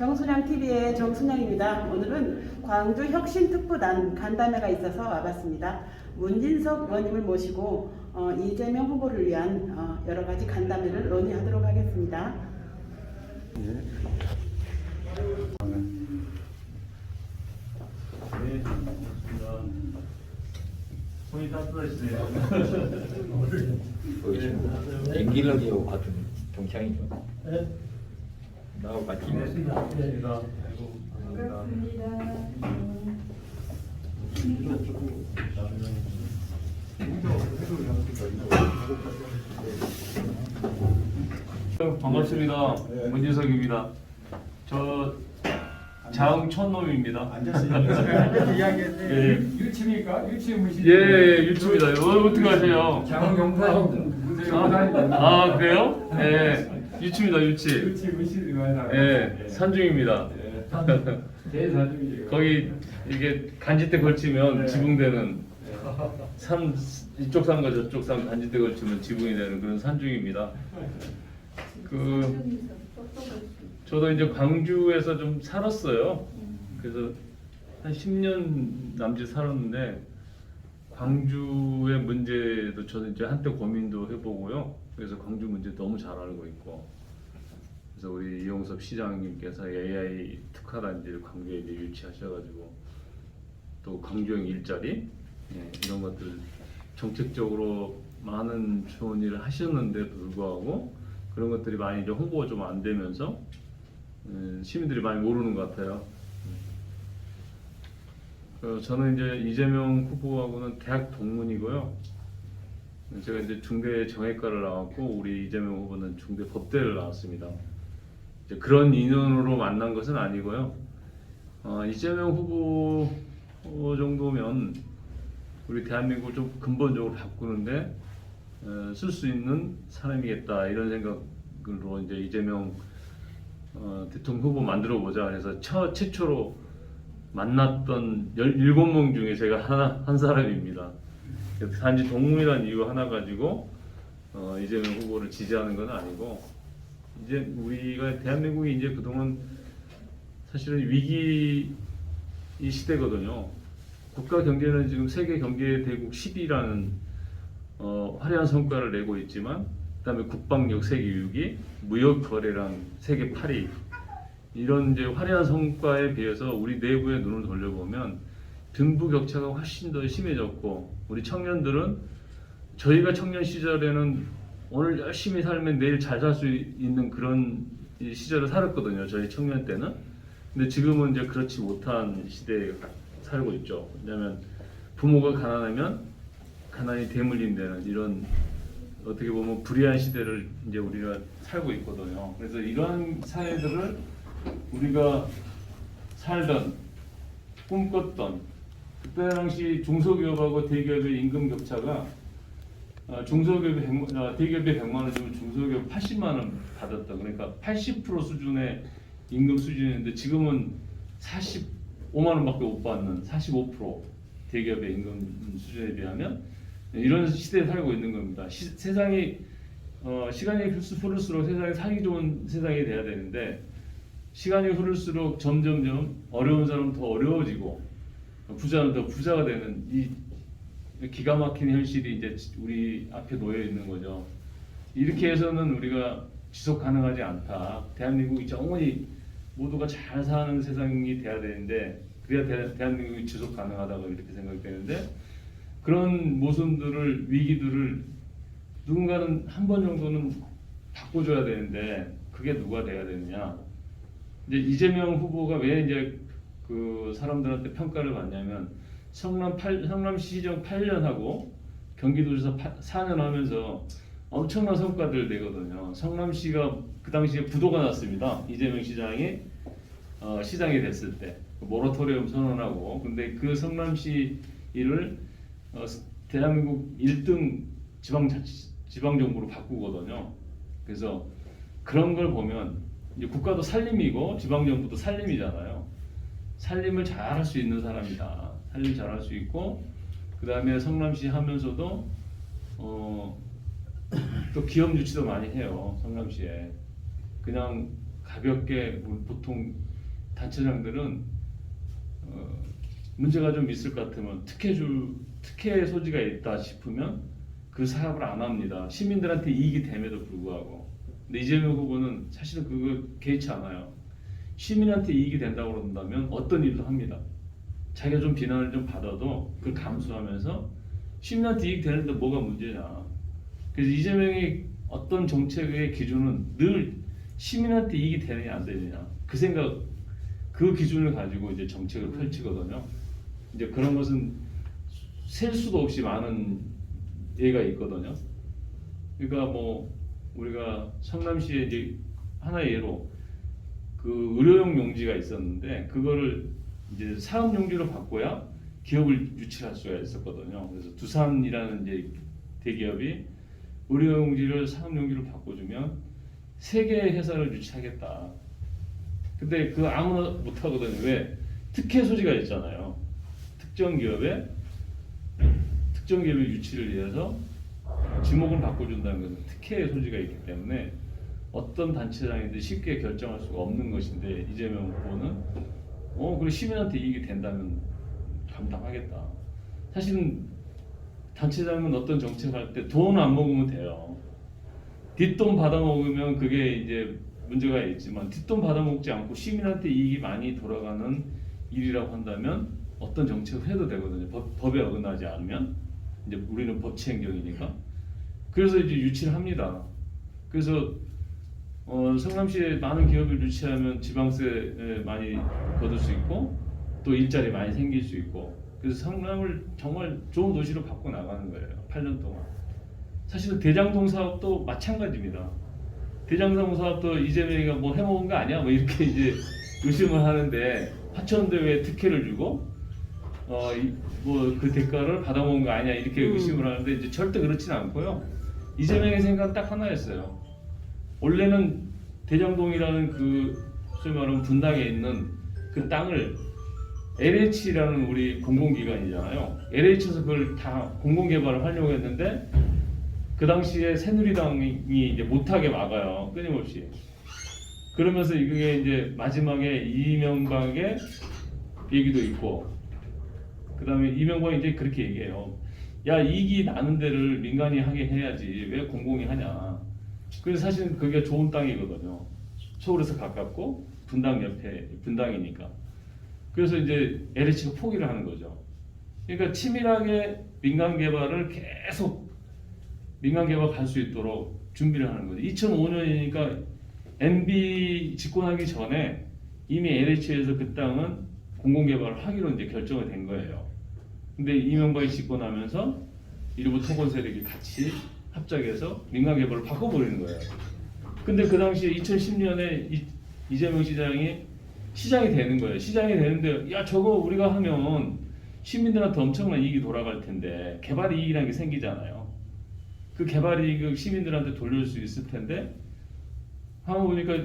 정순영 TV의 정순영입니다. 오늘은 광주 혁신특보단 간담회가 있어서 와봤습니다. 문진석 의원님을 모시고 이재명 후보를 위한 여러 가지 간담회를 논의하도록 하겠습니다. 네, 손이 따뜻하시네요. 앵길러기하고 같은 동창이죠. 네. 나하고 같이 반갑습니다. 반갑습니다. 문진석입니다. 저 장천놈입니다. 예. 유치입니까? 유치 무시. 예, 유튜브입니다. 어떻게 하세요? 장영사님. 아, 그래요? 예, 유튜브입니다. 유치. 유치 무시. 예, 산중입니다. 대사중이죠. 거기 이게 간지대 걸치면 네. 지붕되는 산, 이쪽 산과 저쪽 산 간지대 걸치면 지붕이 되는 그런 산중입니다. 저도 이제 광주에서 좀 살았어요. 그래서 한 10년 남짓 살았는데 광주의 문제도 저는 이제 한때 고민도 해보고요. 그래서 광주 문제 너무 잘 알고 있고, 그래서 우리 이용섭 시장님께서 AI 특화단지를 광주에 이제 유치하셔가지고 또 광주형 일자리 이런 것들 정책적으로 많은 좋은 일을 하셨는데 불구하고 그런 것들이 많이 이제 홍보가 좀 안 되면서 시민들이 많이 모르는 것 같아요. 저는 이제 이재명 후보하고는 대학 동문이고요. 제가 이제 중대 정외과를 나왔고 우리 이재명 후보는 중대 법대를 나왔습니다. 이제 그런 인연으로 만난 것은 아니고요. 이재명 후보 정도면 우리 대한민국을 좀 근본적으로 바꾸는데 쓸 수 있는 사람이겠다 이런 생각으로 이제 이재명 대통령 후보 만들어 보자. 그래서 최초로 만났던 17명 중에 제가 한 사람입니다. 단지 동문이라는 이유 하나 가지고 이재명 후보를 지지하는 건 아니고, 이제 우리가 대한민국이 이제 그동안 사실은 위기 이 시대거든요. 국가 경제는 지금 세계 경제 대국 10위라는 화려한 성과를 내고 있지만, 그다음에 국방력 세계 6위, 무역 거래량 세계 8위, 이런 이제 화려한 성과에 비해서 우리 내부에 눈을 돌려보면 등부 격차가 훨씬 더 심해졌고, 우리 청년들은 저희가 청년 시절에는 오늘 열심히 살면 내일 잘 살 수 있는 그런 시절을 살았거든요. 저희 청년 때는. 근데 지금은 이제 그렇지 못한 시대에 살고 있죠. 왜냐하면 부모가 가난하면 가난이 대물림되는 이런 어떻게 보면 불의한 시대를 이제 우리가 살고 있거든요. 그래서 이러한 사회들을 우리가 살던 꿈꿨던, 그때 당시 중소기업하고 대기업의 임금 격차가 대기업이 100만 원 주면 중소기업 80만 원 받았다. 그러니까 80% 수준의 임금 수준인데 지금은 45만 원밖에 못 받는 45% 대기업의 임금 수준에 비하면 이런 시대에 살고 있는 겁니다. 세상이 시간이 흐를수록 세상이 살기 좋은 세상이 돼야 되는데, 시간이 흐를수록 점점점 어려운 사람은 더 어려워지고 부자는 더 부자가 되는 이 기가 막힌 현실이 이제 우리 앞에 놓여 있는 거죠. 이렇게 해서는 우리가 지속 가능하지 않다. 대한민국이 영원히 모두가 잘 사는 세상이 돼야 되는데, 그래야 대한민국이 지속 가능하다고 이렇게 생각되는데, 그런 모순들을, 위기들을 누군가는 한 번 정도는 바꿔줘야 되는데 그게 누가 돼야 되느냐. 이제 이재명 후보가 왜 이제 그 사람들한테 평가를 받냐면, 성남시장 8년 하고 경기도지사 4년 하면서 엄청난 성과들을 내거든요. 성남시가 그 당시에 부도가 났습니다. 이재명 시장이 시장이 됐을 때 모라토리엄 선언하고, 근데 그 성남시 일을 대한민국 1등 지방정부로 바꾸거든요. 그래서 그런 걸 보면 이제 국가도 살림이고 지방정부도 살림이잖아요. 살림을 잘할 수 있는 사람이다. 살림 잘할 수 있고, 그 다음에 성남시 하면서도 또 기업 유치도 많이 해요. 성남시에 그냥 가볍게 보통 단체장들은 문제가 좀 있을 것 같으면 특혜 소지가 있다 싶으면 그 사업을 안 합니다. 시민들한테 이익이 됨에도 불구하고. 근데 이재명 후보는 사실은 그거 개의치 않아요. 시민한테 이익이 된다고 그런다면 어떤 일도 합니다. 자기가 좀 비난을 좀 받아도 그걸 감수하면서 시민한테 이익 되는데 뭐가 문제냐. 그래서 이재명이 어떤 정책의 기준은 늘 시민한테 이익이 되느냐 안 되느냐 그 생각 그 기준을 가지고 이제 정책을 펼치거든요. 이제 그런 것은 셀 수도 없이 많은 예가 있거든요. 그러니까 뭐 우리가 성남시에 이제 하나의 예로 그 의료용 용지가 있었는데 그거를 이제 사업 용지로 바꿔야 기업을 유치할 수가 있었거든요. 그래서 두산이라는 이제 대기업이 의료용지를 사업용지로 바꿔주면 3개의 회사를 유치하겠다. 근데 그 아무나 못 하거든요. 왜? 특혜 소지가 있잖아요. 특정 기업의 유치를 위해서 지목을 바꿔준다는 것은 특혜의 소지가 있기 때문에 어떤 단체장인데 쉽게 결정할 수가 없는 것인데 이재명 후보는 그래 시민한테 이익이 된다면 감당하겠다. 사실은 단체장은 어떤 정책할 때 돈 안 먹으면 돼요. 뒷돈 받아 먹으면 그게 이제 문제가 있지만 뒷돈 받아 먹지 않고 시민한테 이익이 많이 돌아가는 일이라고 한다면 어떤 정책을 해도 되거든요. 법에 어긋나지 않으면 이제 우리는 법치행정이니까. 그래서 이제 유치를 합니다. 그래서 성남시에 많은 기업을 유치하면 지방세 많이 거둘 수 있고 또 일자리 많이 생길 수 있고 그래서 성남을 정말 좋은 도시로 바꿔 나가는 거예요. 8년 동안. 사실은 대장동 사업도 마찬가지입니다. 대장동 사업도 이재명이가 뭐 해먹은 거 아니야? 뭐 이렇게 이제 의심을 하는데 화천대 왜 특혜를 주고 뭐 그 대가를 받아먹은 거 아니야? 이렇게 의심을 하는데 이제 절대 그렇지는 않고요. 이재명의 생각은 딱 하나였어요. 원래는 대장동이라는 그 소위 말하면 분당에 있는 그 땅을 LH라는 우리 공공기관이잖아요. LH에서 그걸 다 공공개발을 하려고 했는데 그 당시에 새누리당이 이제 못하게 막아요. 끊임없이. 그러면서 이게 이제 마지막에 이명박의 얘기도 있고 그 다음에 이명박이 이제 그렇게 얘기해요. 야 이익이 나는 데를 민간이 하게 해야지 왜 공공이 하냐. 그래서 사실은 그게 좋은 땅이거든요. 서울에서 가깝고 분당 옆에 분당이니까. 그래서 이제 LH가 포기를 하는 거죠. 그러니까 치밀하게 민간 개발을 계속 민간 개발 갈 수 있도록 준비를 하는 거죠. 2005년이니까 MB 집권하기 전에 이미 LH에서 그 땅은 공공 개발을 하기로 이제 결정이 된 거예요. 근데 이명박이 집권하면서 일부 토건 세력이 같이 합작해서 민간 개발을 바꿔버리는 거예요. 근데 그 당시에 2010년에 이재명 시장이 되는 거예요. 시장이 되는데 야 저거 우리가 하면 시민들한테 엄청난 이익이 돌아갈 텐데 개발 이익이라는 게 생기잖아요. 그 개발 이익을 시민들한테 돌릴 수 있을 텐데 한번 보니까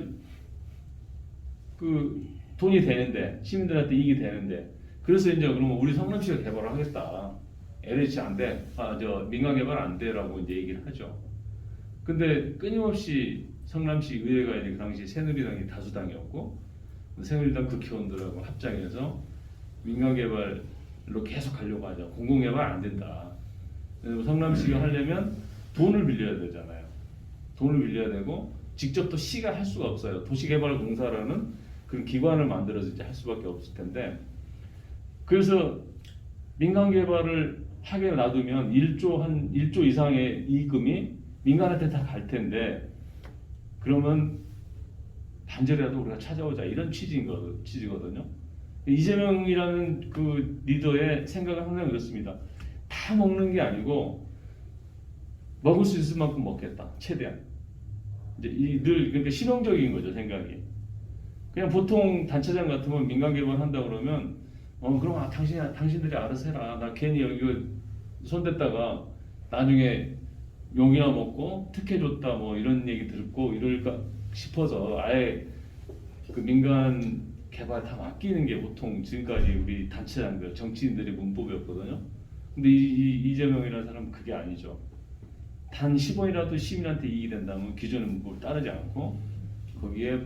그 돈이 되는데 시민들한테 이익이 되는데 그래서 이제 그러면 우리 성남시가 개발을 하겠다. LH 안 돼. 민간 개발 안 돼라고 이제 얘기를 하죠. 근데 끊임없이 성남시 의회가 이제 그 당시 새누리당이 다수당이었고 새누리당 국회의원들하고 합작해서 민간 개발로 계속 가려고 하죠. 공공 개발 안 된다. 성남시가 하려면 돈을 빌려야 되잖아요. 돈을 빌려야 되고 직접 또 시가 할 수가 없어요. 도시개발공사라는 그런 기관을 만들어서 이제 할 수밖에 없을 텐데 그래서 민간 개발을 하게 놔두면 1조 이상의 이익금이 민간한테 다 갈 텐데 그러면 반절이라도 우리가 찾아오자 이런 취지거든요. 이재명이라는 그 리더의 생각은 항상 그렇습니다. 다 먹는 게 아니고 먹을 수 있을 만큼 먹겠다. 최대한. 이제 늘 그러니까 실용적인 거죠 생각이. 그냥 보통 단체장 같으면 민간 개발 한다 그러면 그럼 당신들이 알아서 해라. 나 괜히 여기 손댔다가 나중에 욕이나 먹고 특혜 줬다 뭐 이런 얘기 듣고 이럴까 싶어서 아예 그 민간 개발 다 맡기는 게 보통 지금까지 우리 단체장들 정치인들의 문법이었거든요. 근데 이재명이라는 사람은 그게 아니죠. 단 10원이라도 시민한테 이익이 된다면 기존의 문법을 따르지 않고 거기에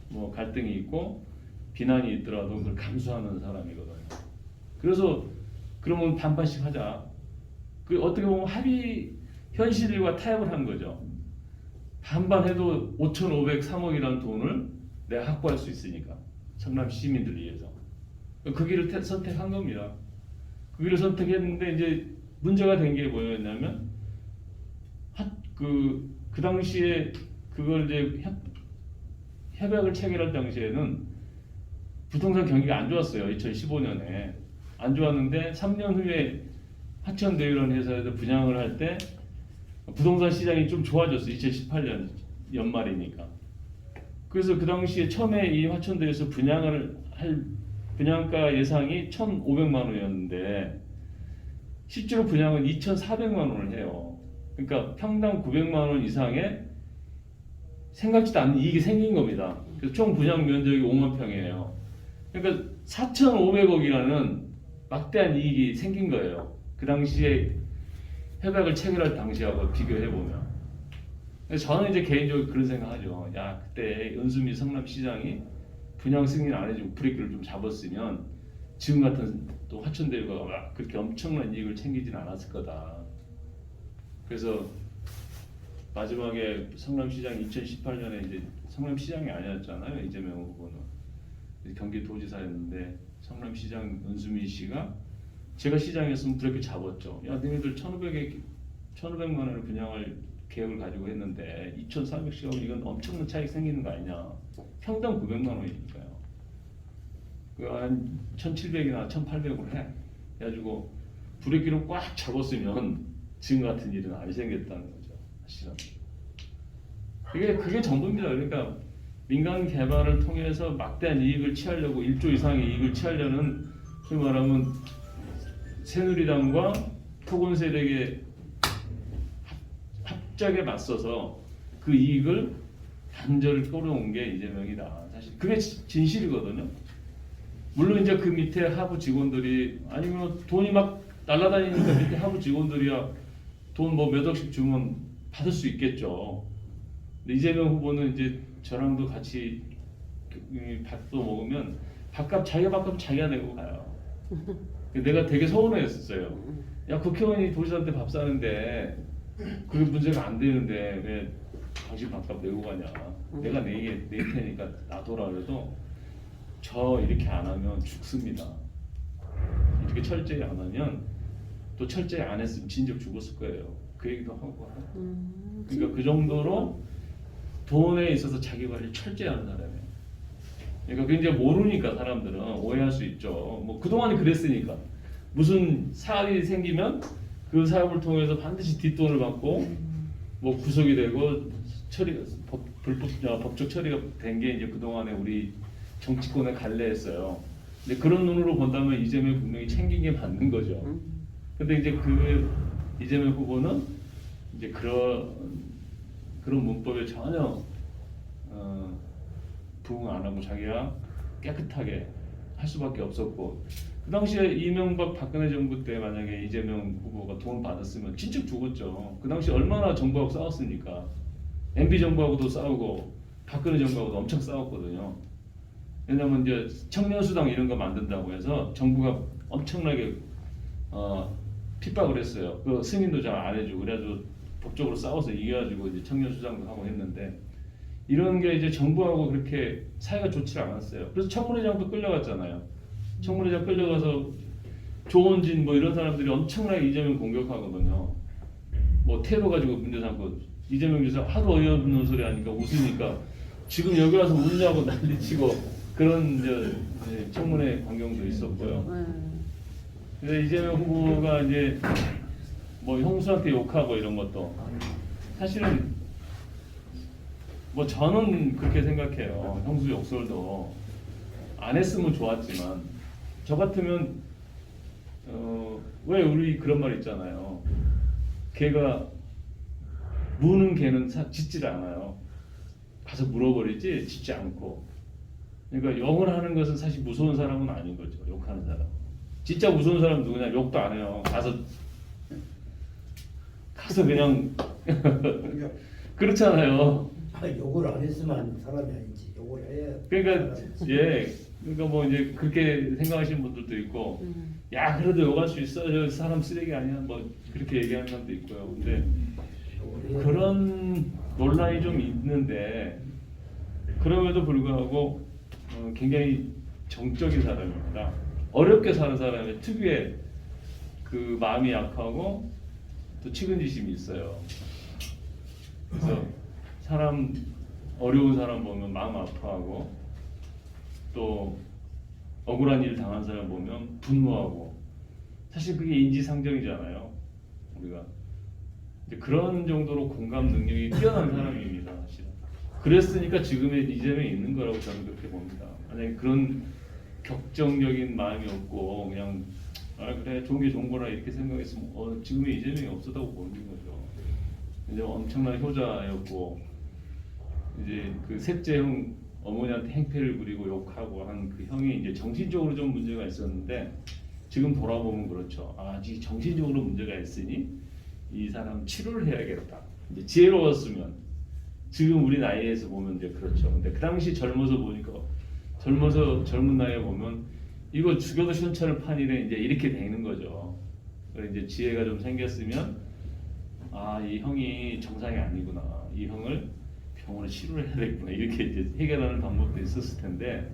뭐 갈등이 있고 비난이 있더라도 그걸 감수하는 사람이거든요. 그래서 그러면 반반씩 하자. 그 어떻게 보면 합의 현실과 타협을 한 거죠. 반반 해도 5,503억이라는 돈을 내가 확보할 수 있으니까 성남 시민들 위해서 그 길을 선택한 겁니다. 그 길을 선택했는데 이제 문제가 된 게 뭐였냐면 그 당시에 그걸 이제 협약을 체결할 당시에는 부동산 경기가 안 좋았어요. 2015년에 안 좋았는데 3년 후에 하천대유라는 회사에서 분양을 할 때 부동산 시장이 좀 좋아졌어요. 2018년 연말이니까. 그래서 그 당시에 처음에 이 화천대유에서 분양을 할 분양가 예상이 1,500만 원이었는데 실제로 분양은 2,400만 원을 해요. 그러니까 평당 900만 원 이상의 생각지도 않는 이익이 생긴 겁니다. 그래서 총 분양 면적이 5만 평이에요. 그러니까 4,500억이라는 막대한 이익이 생긴 거예요. 그 당시에 협약을 체결할 당시하고 비교해 보면. 저는 이제 개인적으로 그런 생각하죠. 야, 그때 은수미 성남시장이 분양 승인 안 해주고 브레이크를 좀 잡았으면 지금 같은 또 화천대유가 막 그렇게 엄청난 이익을 챙기진 않았을 거다. 그래서 마지막에 성남시장이 2018년에 이제 성남시장이 아니었잖아요. 이재명 후보는 경기도지사였는데 성남시장 은수미 씨가 제가 시장이었으면 브레이크 잡았죠. 야, 너희들 1,500만 원을 분양할 계획을 가지고 했는데 2,400씩 하면 이건 엄청난 차익 생기는 거 아니냐. 평당 900만 원이니까요. 한 1,700이나 1,800으로 해. 그래가지고 브레이크를 꽉 잡았으면 지금 같은 일은 안 생겼다는 거죠. 사실은. 그게 전부입니다. 그러니까 민간 개발을 통해서 막대한 이익을 취하려고 1조 이상의 이익을 취하려는 소위 말하면 새누리당과 토건 세력의 합작에 맞서서 그 이익을 단절을 끌어온 게 이재명이다. 사실 그게 진실이거든요. 물론 이제 그 밑에 하부 직원들이 아니면 돈이 막 날아다니니까 밑에 하부 직원들이야 돈 뭐 몇 억씩 주면 받을 수 있겠죠. 근데 이재명 후보는 이제 저랑도 같이 밥도 먹으면 자기가 밥값 자기가 내고 가요. 내가 되게 서운했었어요. 야, 국회의원이 도지사한테 밥 사는데 그게 문제가 안 되는데 왜 당신 밥값 내고 가냐. 내가 낼 테니까 놔둬라 그래도 저 이렇게 안 하면 죽습니다. 이렇게 철저히 안 하면 또 철저히 안 했으면 진즉 죽었을 거예요. 그 얘기도 하고. 그러니까 그 정도로 돈에 있어서 자기 관리를 철저히 하는 사람이에요. 그러니까 그 이제 모르니까 사람들은 오해할 수 있죠. 뭐 그동안에 그랬으니까 무슨 사업이 생기면 그 사업을 통해서 반드시 뒷돈을 받고 뭐 구속이 되고 법적 처리가 된 게 이제 그동안에 우리 정치권의 갈래였어요. 근데 그런 눈으로 본다면 이재명 분명히 챙긴 게 맞는 거죠. 근데 이제 그 이재명 후보는 이제 그런 문법에 전혀 부응 안 하고 자기가 깨끗하게 할 수밖에 없었고 그 당시에 이명박 박근혜 정부 때 만약에 이재명 후보가 돈 받았으면 진짜 죽었죠. 그 당시 얼마나 정부하고 싸웠습니까? MB 정부하고도 싸우고 박근혜 정부하고도 엄청 싸웠거든요. 왜냐면 이제 청년수당 이런 거 만든다고 해서 정부가 엄청나게 핍박을 했어요. 그 승인도 잘 안 해주고 그래가지고 법적으로 싸워서 이겨가지고 이제 청년수당도 하고 했는데 이런 게 이제 정부하고 그렇게 사이가 좋지 않았어요. 그래서 청문회장도 끌려갔잖아요. 청문회장 끌려가서 조원진 뭐 이런 사람들이 엄청나게 이재명 공격하거든요. 뭐 테러 가지고 문제 삼고 이재명 지사 하도 어이없는 소리 하니까 웃으니까 지금 여기 와서 웃냐고 난리치고 그런 이제 청문회 광경도 있었고요. 근데 이재명 후보가 이제 뭐 형수한테 욕하고 이런 것도 사실은 뭐 저는 그렇게 생각해요. 형수 욕설도 안 했으면 좋았지만 저 같으면 왜 우리 그런 말 있잖아요. 개가 무는 개는 짖질 않아요. 가서 물어버리지 짖지 않고. 그러니까 욕을 하는 것은 사실 무서운 사람은 아닌 거죠. 욕하는 사람. 진짜 무서운 사람 누구냐? 욕도 안 해요. 가서 그냥 그렇잖아요. 욕을 안 했으면 사람이 아니지. 욕을 해야. 그러니까 예 그러니까 뭐 이제 그렇게 생각하시는 분들도 있고, 야 그래도 욕할 수 있어, 저 사람 쓰레기 아니야, 뭐 그렇게 얘기하는 사람도 있고요. 근데 그런 논란이 좀 있는데 그럼에도 불구하고 굉장히 정적인 사람입니다. 어렵게 사는 사람의 특유의 그 마음이 약하고 또 측은지심이 있어요. 그래서 사람 어려운 사람 보면 마음 아파하고 또 억울한 일 당한 사람 보면 분노하고, 사실 그게 인지상정이잖아요. 우리가 이제 그런 정도로 공감 능력이 뛰어난 사람입니다. 사실은. 그랬으니까 지금의 이재명이 있는 거라고 저는 그렇게 봅니다. 만약에 그런 격정적인 마음이 없고 그냥 아 그래 좋은 게 좋은 거라 이렇게 생각했으면 지금의 이재명이 없었다고 보는 거죠. 이제 엄청난 효자였고 이제 그 셋째 형 어머니한테 행패를 부리고 욕하고 한 그 형이 이제 정신적으로 좀 문제가 있었는데 지금 돌아보면 그렇죠. 아, 이 정신적으로 문제가 있으니 이 사람 치료를 해야겠다. 이제 지혜로웠으면 지금 우리 나이에서 보면 이제 그렇죠. 근데 그 당시 젊어서 보니까 젊은 나이에 보면 이거 죽여도 시원찮을 판이래 이제 이렇게 되는 거죠. 그래서 이제 지혜가 좀 생겼으면 아, 이 형이 정상이 아니구나. 이 형을 병원에 치료를 해야 되겠구나. 이렇게 이제 해결하는 방법도 있었을 텐데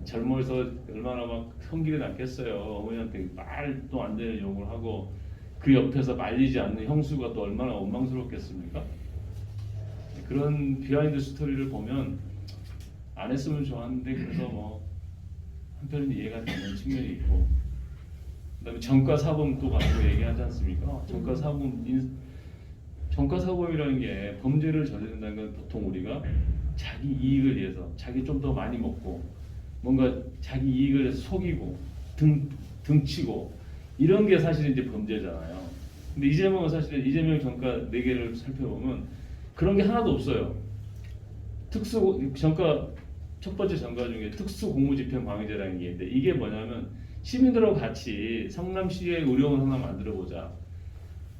젊어서 얼마나 막 성질이 났겠어요. 어머니한테 말도 안 되는 욕을 하고 그 옆에서 말리지 않는 형수가 또 얼마나 원망스럽겠습니까? 그런 비하인드 스토리를 보면 안 했으면 좋았는데 그래서 뭐 한편은 이해가 되는 측면이 있고, 그다음에 전과사범도 가지고 얘기하지 않습니까? 전과사범이라는 게 범죄를 저지른다는 건 보통 우리가 자기 이익을 위해서 자기 좀 더 많이 먹고 뭔가 자기 이익을 위해서 속이고 등치고 이런 게 사실 이제 범죄잖아요. 근데 이재명은 사실 이재명 전과 4개를 살펴보면 그런 게 하나도 없어요. 첫 번째 전과 중에 특수공무집행 방해죄라는 게 있는데 이게 뭐냐면 시민들하고 같이 성남시의 의료원 하나 만들어보자.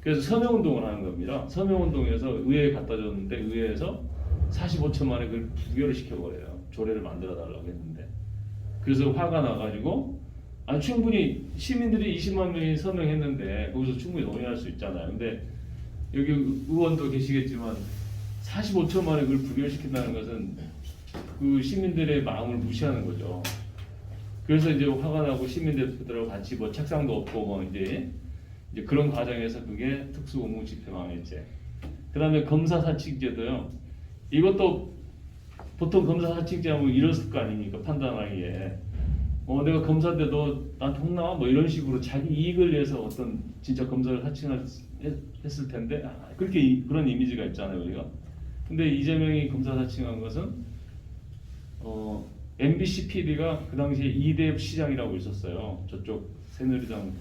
그래서 서명운동을 하는 겁니다. 서명운동에서 의회에 갖다 줬는데 의회에서 45초 만에 그걸 부결을 시켜버려요. 조례를 만들어 달라고 했는데. 그래서 화가 나가지고 아니 충분히 시민들이 20만 명이 서명했는데 거기서 충분히 동의할 수 있잖아요. 근데 여기 의원도 계시겠지만 45초 만에 그걸 부결시킨다는 것은 그 시민들의 마음을 무시하는 거죠. 그래서 이제 화가 나고 시민들하고 같이 뭐 책상도 없고 뭐 이제 그런 과정에서 그게 특수공무집행방해죄. 그다음에 검사사칙죄도요. 이것도 보통 검사사칙죄 하면 이랬을 거 아닙니까? 판단하기에. 내가 검사인데 너 나한테 혼나? 뭐 이런 식으로 자기 이익을 위해서 어떤 진짜 검사를 사칭했을 텐데 그런 이미지가 있잖아요 우리가. 근데 이재명이 검사 사칭한 것은 MBC PD가 그 당시에 이대엽 시장이라고 있었어요. 저쪽 새누리당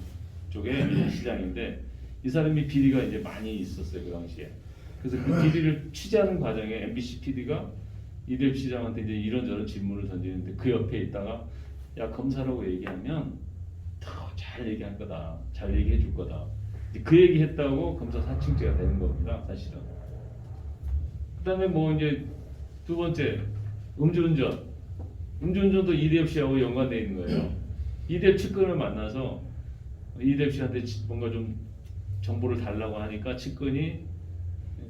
쪽에 시장인데 이 사람이 비리가 이제 많이 있었어요 그 당시에. 그래서 그 비리를 취재하는 과정에 MBC PD가 이대엽 시장한테 이제 이런저런 질문을 던지는데 그 옆에 있다가 야 검사라고 얘기하면 더 잘 얘기할 거다, 잘 얘기해 줄 거다. 그 얘기했다고 검사 사칭죄가 되는 겁니다 사실은. 그다음에 뭐 이제 두 번째 음주운전도 이대엽 씨하고 연관돼 있는 거예요. 이대엽 측근을 만나서 이대엽 씨한테 뭔가 좀 정보를 달라고 하니까 측근이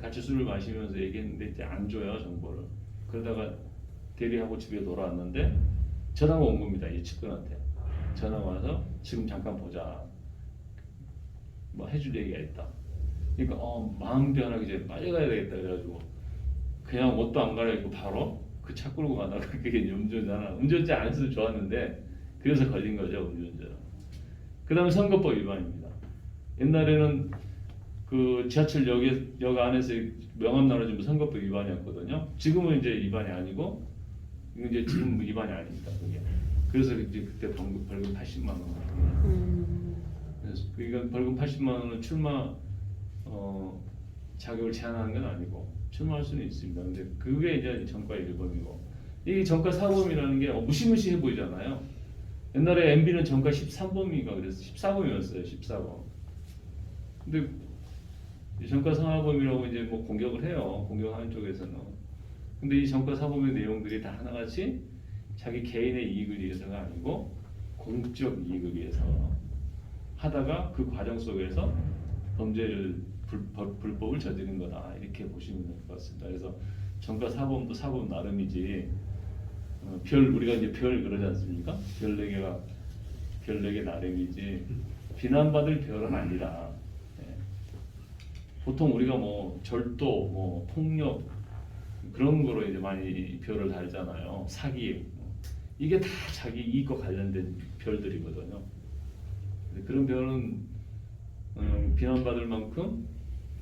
같이 술을 마시면서 얘기했는데 이제 안 줘요 정보를. 그러다가 대리하고 집에 돌아왔는데 전화가 온 겁니다 이 측근한테. 전화가 와서 지금 잠깐 보자. 뭐 해줄 얘기가 있다. 그러니까 마음 변하기 전에 빨리 가야 되겠다 그래가지고 그냥 옷도 안 갈아입고 바로 그 차 끌고 가다가 그게 음주운전 안 했어도 좋았는데 그래서 걸린 거죠 음주운전. 그다음에 선거법 위반입니다. 옛날에는 그 지하철 역 안에서 명함 나눠주면 선거법 위반이었거든요. 지금은 이제 위반이 아니고 이제 지금 위반이 아닙니다. 그게. 그래서 이제 그때 벌금 80만 원. 그래서 그러니까 벌금 80만 원은 출마 자격을 제한하는 건 아니고 출마할 수는 있습니다. 근데 그게 이제 전과 1범이고 이 전과 4범이라는 게 무시무시해 보이잖아요. 옛날에 MB는 전과 13범인가 그래서 14범이었어요. 14범. 근데 전과 4범이라고 이제 뭐 공격을 해요. 공격하는 쪽에서는. 근데 이 전과 4범의 내용들이 다 하나같이 자기 개인의 이익을 위해서가 아니고 공적 이익을 위해서 하다가 그 과정 속에서 범죄를 불법을 저지른 거다 이렇게 보시면 될 것 같습니다. 그래서 전과 사범도 사범 나름이지 별 우리가 이제 별 그러지 않습니까? 별 4개가 별 4개 나름이지 비난받을 별은 아니라 예. 보통 우리가 뭐 절도, 뭐 폭력 그런 거로 이제 많이 별을 달잖아요. 사기 이게 다 자기 이익과 관련된 별들이거든요. 근데 그런 별은 비난받을 만큼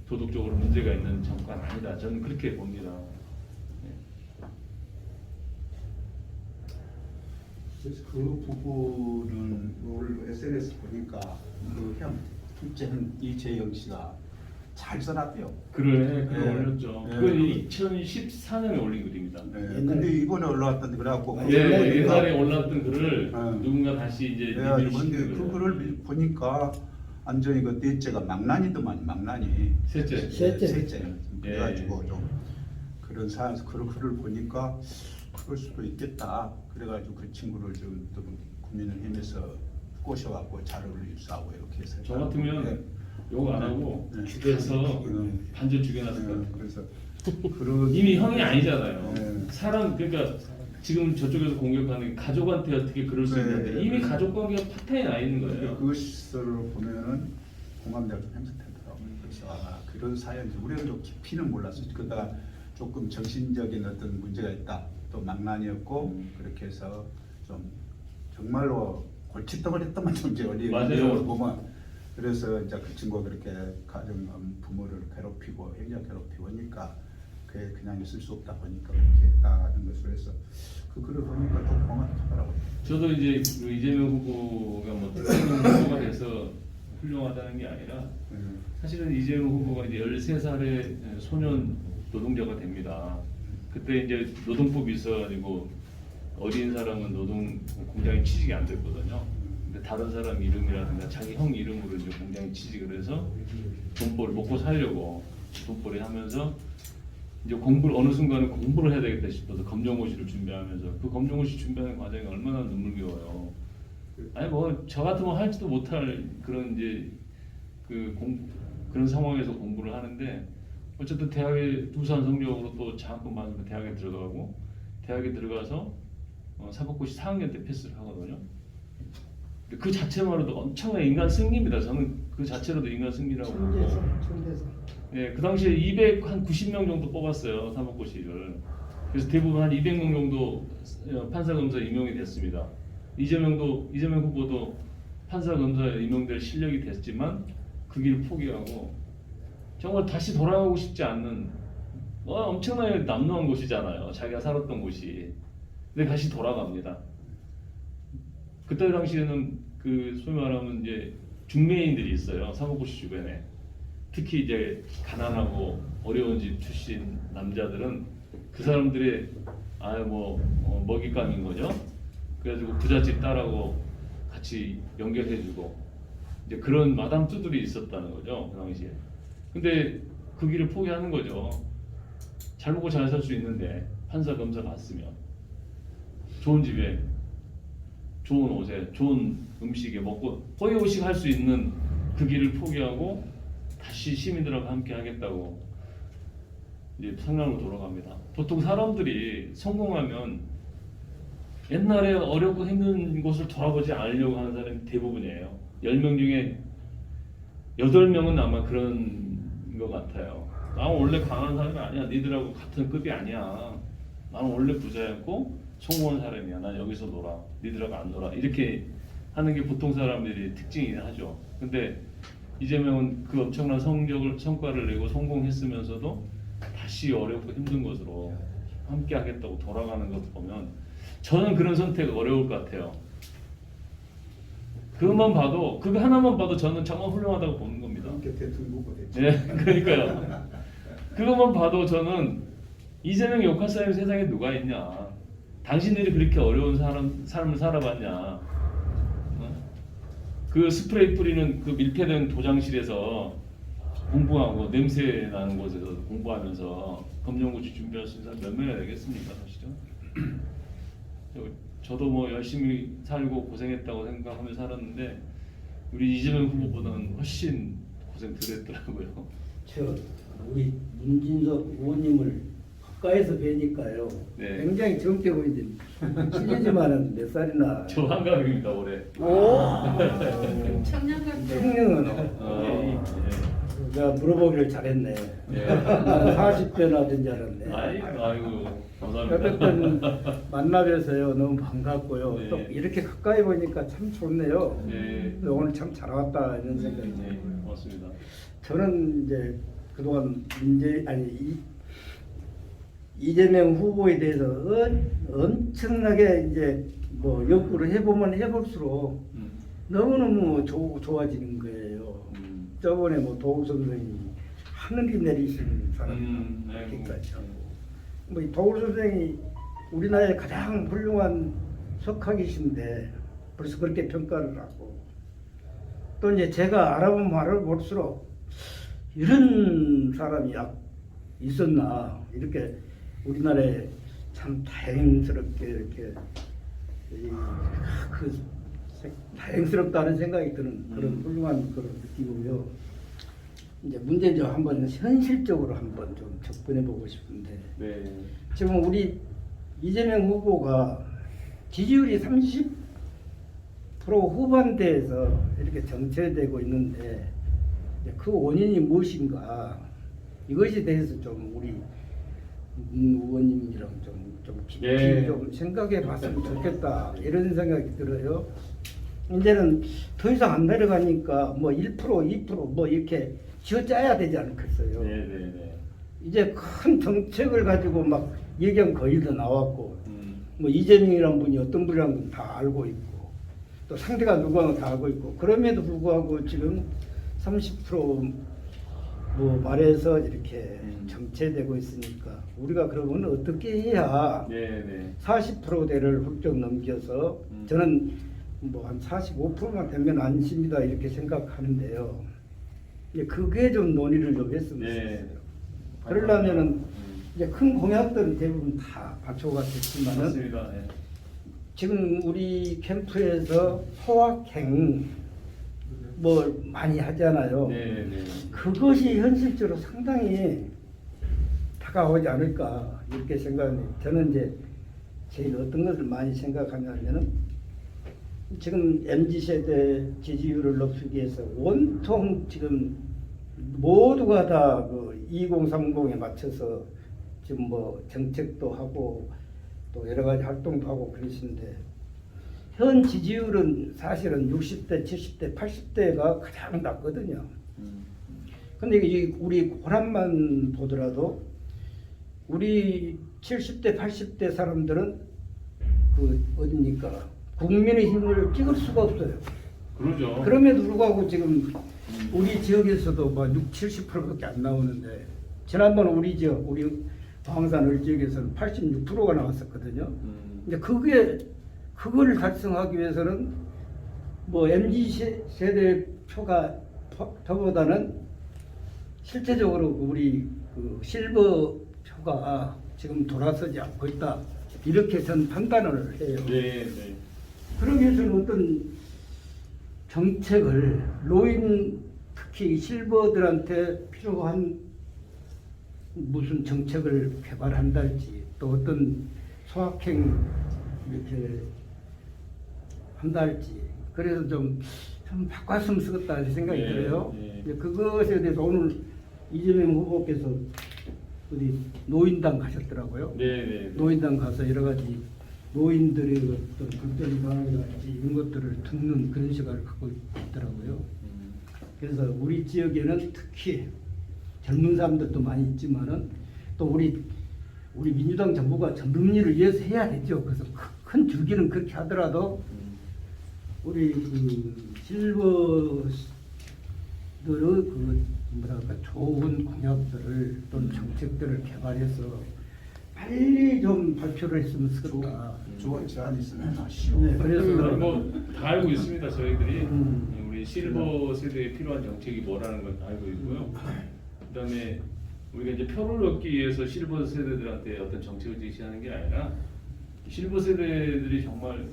도덕적으로 문제가 있는 정과는 아니다. 저는 그렇게 봅니다. 그래서 그 부분은 오늘 SNS 보니까 그형 둘째는 이재영 씨가 잘 써놨대요. 그래, 네. 올렸죠. 네. 그건 2014년에 올린 글입니다. 네. 근데 이번에 올라왔던데 그래갖고 예, 옛날에 올랐던 글을 네. 누군가 다시 이제 네, 리뷰를 근데 시킨 그 거예요. 글을 보니까 완전히 그 넷째가 망난이더만 망난이. 셋째. 셋째. 예. 그래가지고 좀 그런 사안에서 그런 글을 보니까 그럴 수도 있겠다. 그래가지고 그 친구를 좀 국민의힘에서 꼬셔갖고 자료를 입수하고 이렇게 해서. 저 같으면 네. 욕 안 하고 네. 가서 네. 반전 죽여놨을 것 네, 같아요. 그래서 그런 이미 형이 아니잖아요. 네. 사람 그러니까 지금 저쪽에서 공격하는 가족한테 어떻게 그럴 수 네. 있는데 이미 가족 관계가 파탄이 나 있는 거예요. 그것을 보면은 공감대가 좀 형성되더라고요. 그래서 그런 사연이 우리는 좀 깊이는 몰랐어요. 그러다가 조금 정신적인 어떤 문제가 있다. 또 망난이었고 그렇게 해서 좀 정말로 골칫덩어리였더만 좀 이제 맞아요. 내용을 보면 그래서 이제 그 친구가 그렇게 가정 부모를 괴롭히고 행자 괴롭히고 하니까 그게 그냥 있을 수 없다 보니까 그렇게 했다는 것을 해서 그 글을 보니까 좀 공감하더라고요. 저도 이제 그 이재명 후보가 뭐 특정 후보가 돼서 훌륭하다는 게 아니라 사실은 이재명 후보가 이제 13살의 소년 노동자가 됩니다. 그때 이제 노동법이 있어가지고 어린 사람은 노동 공장에 취직이 안 됐거든요. 근데 다른 사람 이름이라든가 자기 형 이름으로 이제 공장에 취직을 해서 돈벌이 먹고 살려고 돈벌이 하면서 이제 공부를 어느 순간에 공부를 해야 되겠다 싶어서 검정고시를 준비하면서 그 검정고시 준비하는 과정이 얼마나 눈물겨워요. 아니 뭐 저 같으면 할지도 못할 그런 이제 그런 상황에서 공부를 하는데 어쨌든 대학에 두산 성적으로 또 장학금 받으면 대학에 들어가고 대학에 들어가서 사법고시 4학년 때 패스를 하거든요. 근데 그 자체만으로도 엄청난 인간 승리입니다. 저는 그 자체로도 인간 승리라고 보고. 예, 그 당시에 290명 정도 뽑았어요 사법고시를. 그래서 대부분 한 200명 정도 판사 검사 임용이 됐습니다. 이재명 후보도 판사 검사에 임용될 실력이 됐지만 그 길을 포기하고 정말 다시 돌아가고 싶지 않는 엄청나게 남루한 곳이잖아요. 자기가 살았던 곳이. 근데 다시 돌아갑니다. 그때 당시에는 그 소위 말하면 이제 중매인들이 있어요. 사법고시 주변에. 특히 이제 가난하고 어려운 집 출신 남자들은 그 사람들의 먹잇감인 거죠. 그래가지고 부잣집 딸하고 같이 연결해주고 이제 그런 마담 뚜들이 있었다는 거죠. 그 당시에. 근데 그 길을 포기하는 거죠. 잘 먹고 잘 살 수 있는데 판사 검사 갔으면 좋은 집에 좋은 옷에 좋은 음식에 먹고 호의호식 할 수 있는 그 길을 포기하고 다시 시민들하고 함께 하겠다고 이제 상랑으로 돌아갑니다. 보통 사람들이 성공하면 옛날에 어렵고 힘든 곳을 돌아보지 않으려고 하는 사람이 대부분이에요. 10명 중에 8명은 아마 그런 것 같아요. 나는 원래 강한 사람이 아니야. 니들하고 같은 급이 아니야. 나는 원래 부자였고 성공한 사람이야. 난 여기서 놀아. 니들하고 안 놀아. 이렇게 하는 게 보통 사람들이 특징이긴 하죠. 근데 이재명은 그 엄청난 성과를 내고 성공했으면서도 다시 어렵고 힘든 곳으로 함께 하겠다고 돌아가는 것 보면 저는 그런 선택 어려울 것 같아요. 그것만 봐도 그거 하나만 봐도 저는 정말 훌륭하다고 보는 겁니다. 함께 대통령 후보 됐죠. 네, 그러니까요. 그것만 봐도 저는 이재명 욕할 사람이 세상에 누가 있냐? 당신들이 그렇게 어려운 삶을 살아봤냐? 어? 그 스프레이 뿌리는 그 밀폐된 도장실에서 공부하고 냄새 나는 곳에서 공부하면서 검정고시 준비할 수 있는 사람 몇 명이나 되겠습니까, 사실은? 저도 뭐 열심히 살고 고생했다고 생각하며 살았는데 우리 이재명 후보보다는 훨씬 고생 덜 했더라고요. 저 우리 문진석 의원님을 가까이서 뵈니까요. 네. 굉장히 젊게 보이더니 실례지만은 몇 살이나 저 한가위입니다 올해. 청년감 청년은 예. 내가 물어보기를 잘했네. 예. 나는 40대나 된 줄 알았네. 아이고 어쨌든 감사합니다. 만나뵈서요 너무 반갑고요. 네. 또 이렇게 가까이 보니까 참 좋네요. 네. 오늘 참 잘 왔다 이런 생각이 네, 들고요. 고맙습니다. 저는 이제 그동안 이재명 후보에 대해서 엄청나게 이제 뭐 연구를 해보면 해볼수록 너무너무 좋아지는 거예요. 저번에 뭐 도우 선생이 하늘이 내리신 사람이기까지 하고 뭐 도우 선생이 우리나라의 가장 훌륭한 석학이신데 벌써 그렇게 평가를 하고 또 이제 제가 알아본 말을 볼수록 이런 사람이 있었나 이렇게 우리나라에 참 다행스럽게 이렇게 다행스럽다는 생각이 드는 그런 훌륭한 그런 느끼고요. 이제 문제는 한번 현실적으로 한번 좀 접근해 보고 싶은데 네. 지금 우리 이재명 후보가 지지율이 30% 후반대에서 이렇게 정체되고 있는데 그 원인이 무엇인가 이것에 대해서 좀 우리 의원님이랑 좀 깊이 예. 좀 생각해 봤으면 좋겠다 이런 생각이 들어요. 이제는 더 이상 안 내려가니까 뭐 1% 2% 이렇게 쥐어짜야 되지 않겠어요. 네. 이제 큰 정책을 가지고 막 얘기한 거의도 나왔고 뭐 이재명이란 분이 어떤 분이란 건 다 알고 있고 또 상대가 누구는 다 알고 있고 그럼에도 불구하고 지금 30% 뭐 말해서 이렇게 정체되고 있으니까 우리가 그러면 어떻게 해야 네. 40%대를 훌쩍 넘겨서 저는 뭐 한 45%만 되면 안심이다 이렇게 생각하는데요. 이제 그게 좀 논의를 좀 했으면 네. 좋겠어요. 그러려면은 이제 큰 공약들은 대부분 다 발표가 됐지만은 맞습니다. 네. 지금 우리 캠프에서 소확행 뭐 많이 하잖아요. 네. 그것이 현실적으로 상당히 다가오지 않을까 이렇게 생각해요. 저는 이제 제일 어떤 것을 많이 생각하냐면은 지금 MZ세대 지지율을 높이기 위해서 온통 지금 모두가 다 그 2030에 맞춰서 지금 뭐 정책도 하고 또 여러 가지 활동도 하고 그러시는데 현 지지율은 사실은 60대, 70대, 80대가 가장 낮거든요. 근데 이게 우리 호남만 보더라도 우리 70대, 80대 사람들은 그 어딥니까? 국민의 힘을 찍을 수가 없어요. 그러죠. 그럼에도 불구하고 지금 우리 지역에서도 뭐 60, 70%밖에 안 나오는데 지난번 우리 지역, 우리 광산 을지역에서는 86%가 나왔었거든요. 근데 그걸 달성하기 위해서는 뭐 MZ 세대 표가 표보다는 실제적으로 우리 그 실버 표가 지금 돌아서지 않고 있다. 이렇게 전 판단을 해요. 네. 그러기 위해서는 어떤 정책을 노인 특히 실버들한테 필요한 무슨 정책을 개발한달지 또 어떤 소확행 이렇게 한달지 그래서 좀 바꿨으면 쓰겠다 생각이 네, 들어요. 네. 이제 그것에 대해서 오늘 이재명 후보께서 어디 노인당 가셨더라고요. 네. 노인당 가서 여러 가지 노인들의 어떤 불편 상황이랄지 이런 것들을 듣는 그런 시간을 갖고 있더라고요. 그래서 우리 지역에는 특히 젊은 사람들도 많이 있지만은 또 우리 민주당 정부가 젊은이를 위해서 해야 되죠. 그래서 큰 줄기는 그렇게 하더라도 우리 그 실버들의 그 뭐랄까 좋은 공약들을 또는 정책들을 개발해서 빨리 좀 발표를 했으면 좋겠다. 좋은 제안이 있으면 하시오. 네, 그래서 뭐다 알고 있습니다. 저희들이 우리 실버 세대에 필요한 정책이 뭐라는 걸 알고 있고요. 그다음에 우리가 이제 표를 얻기 위해서 실버 세대들한테 어떤 정책을 제시하는 게 아니라 실버 세대들이 정말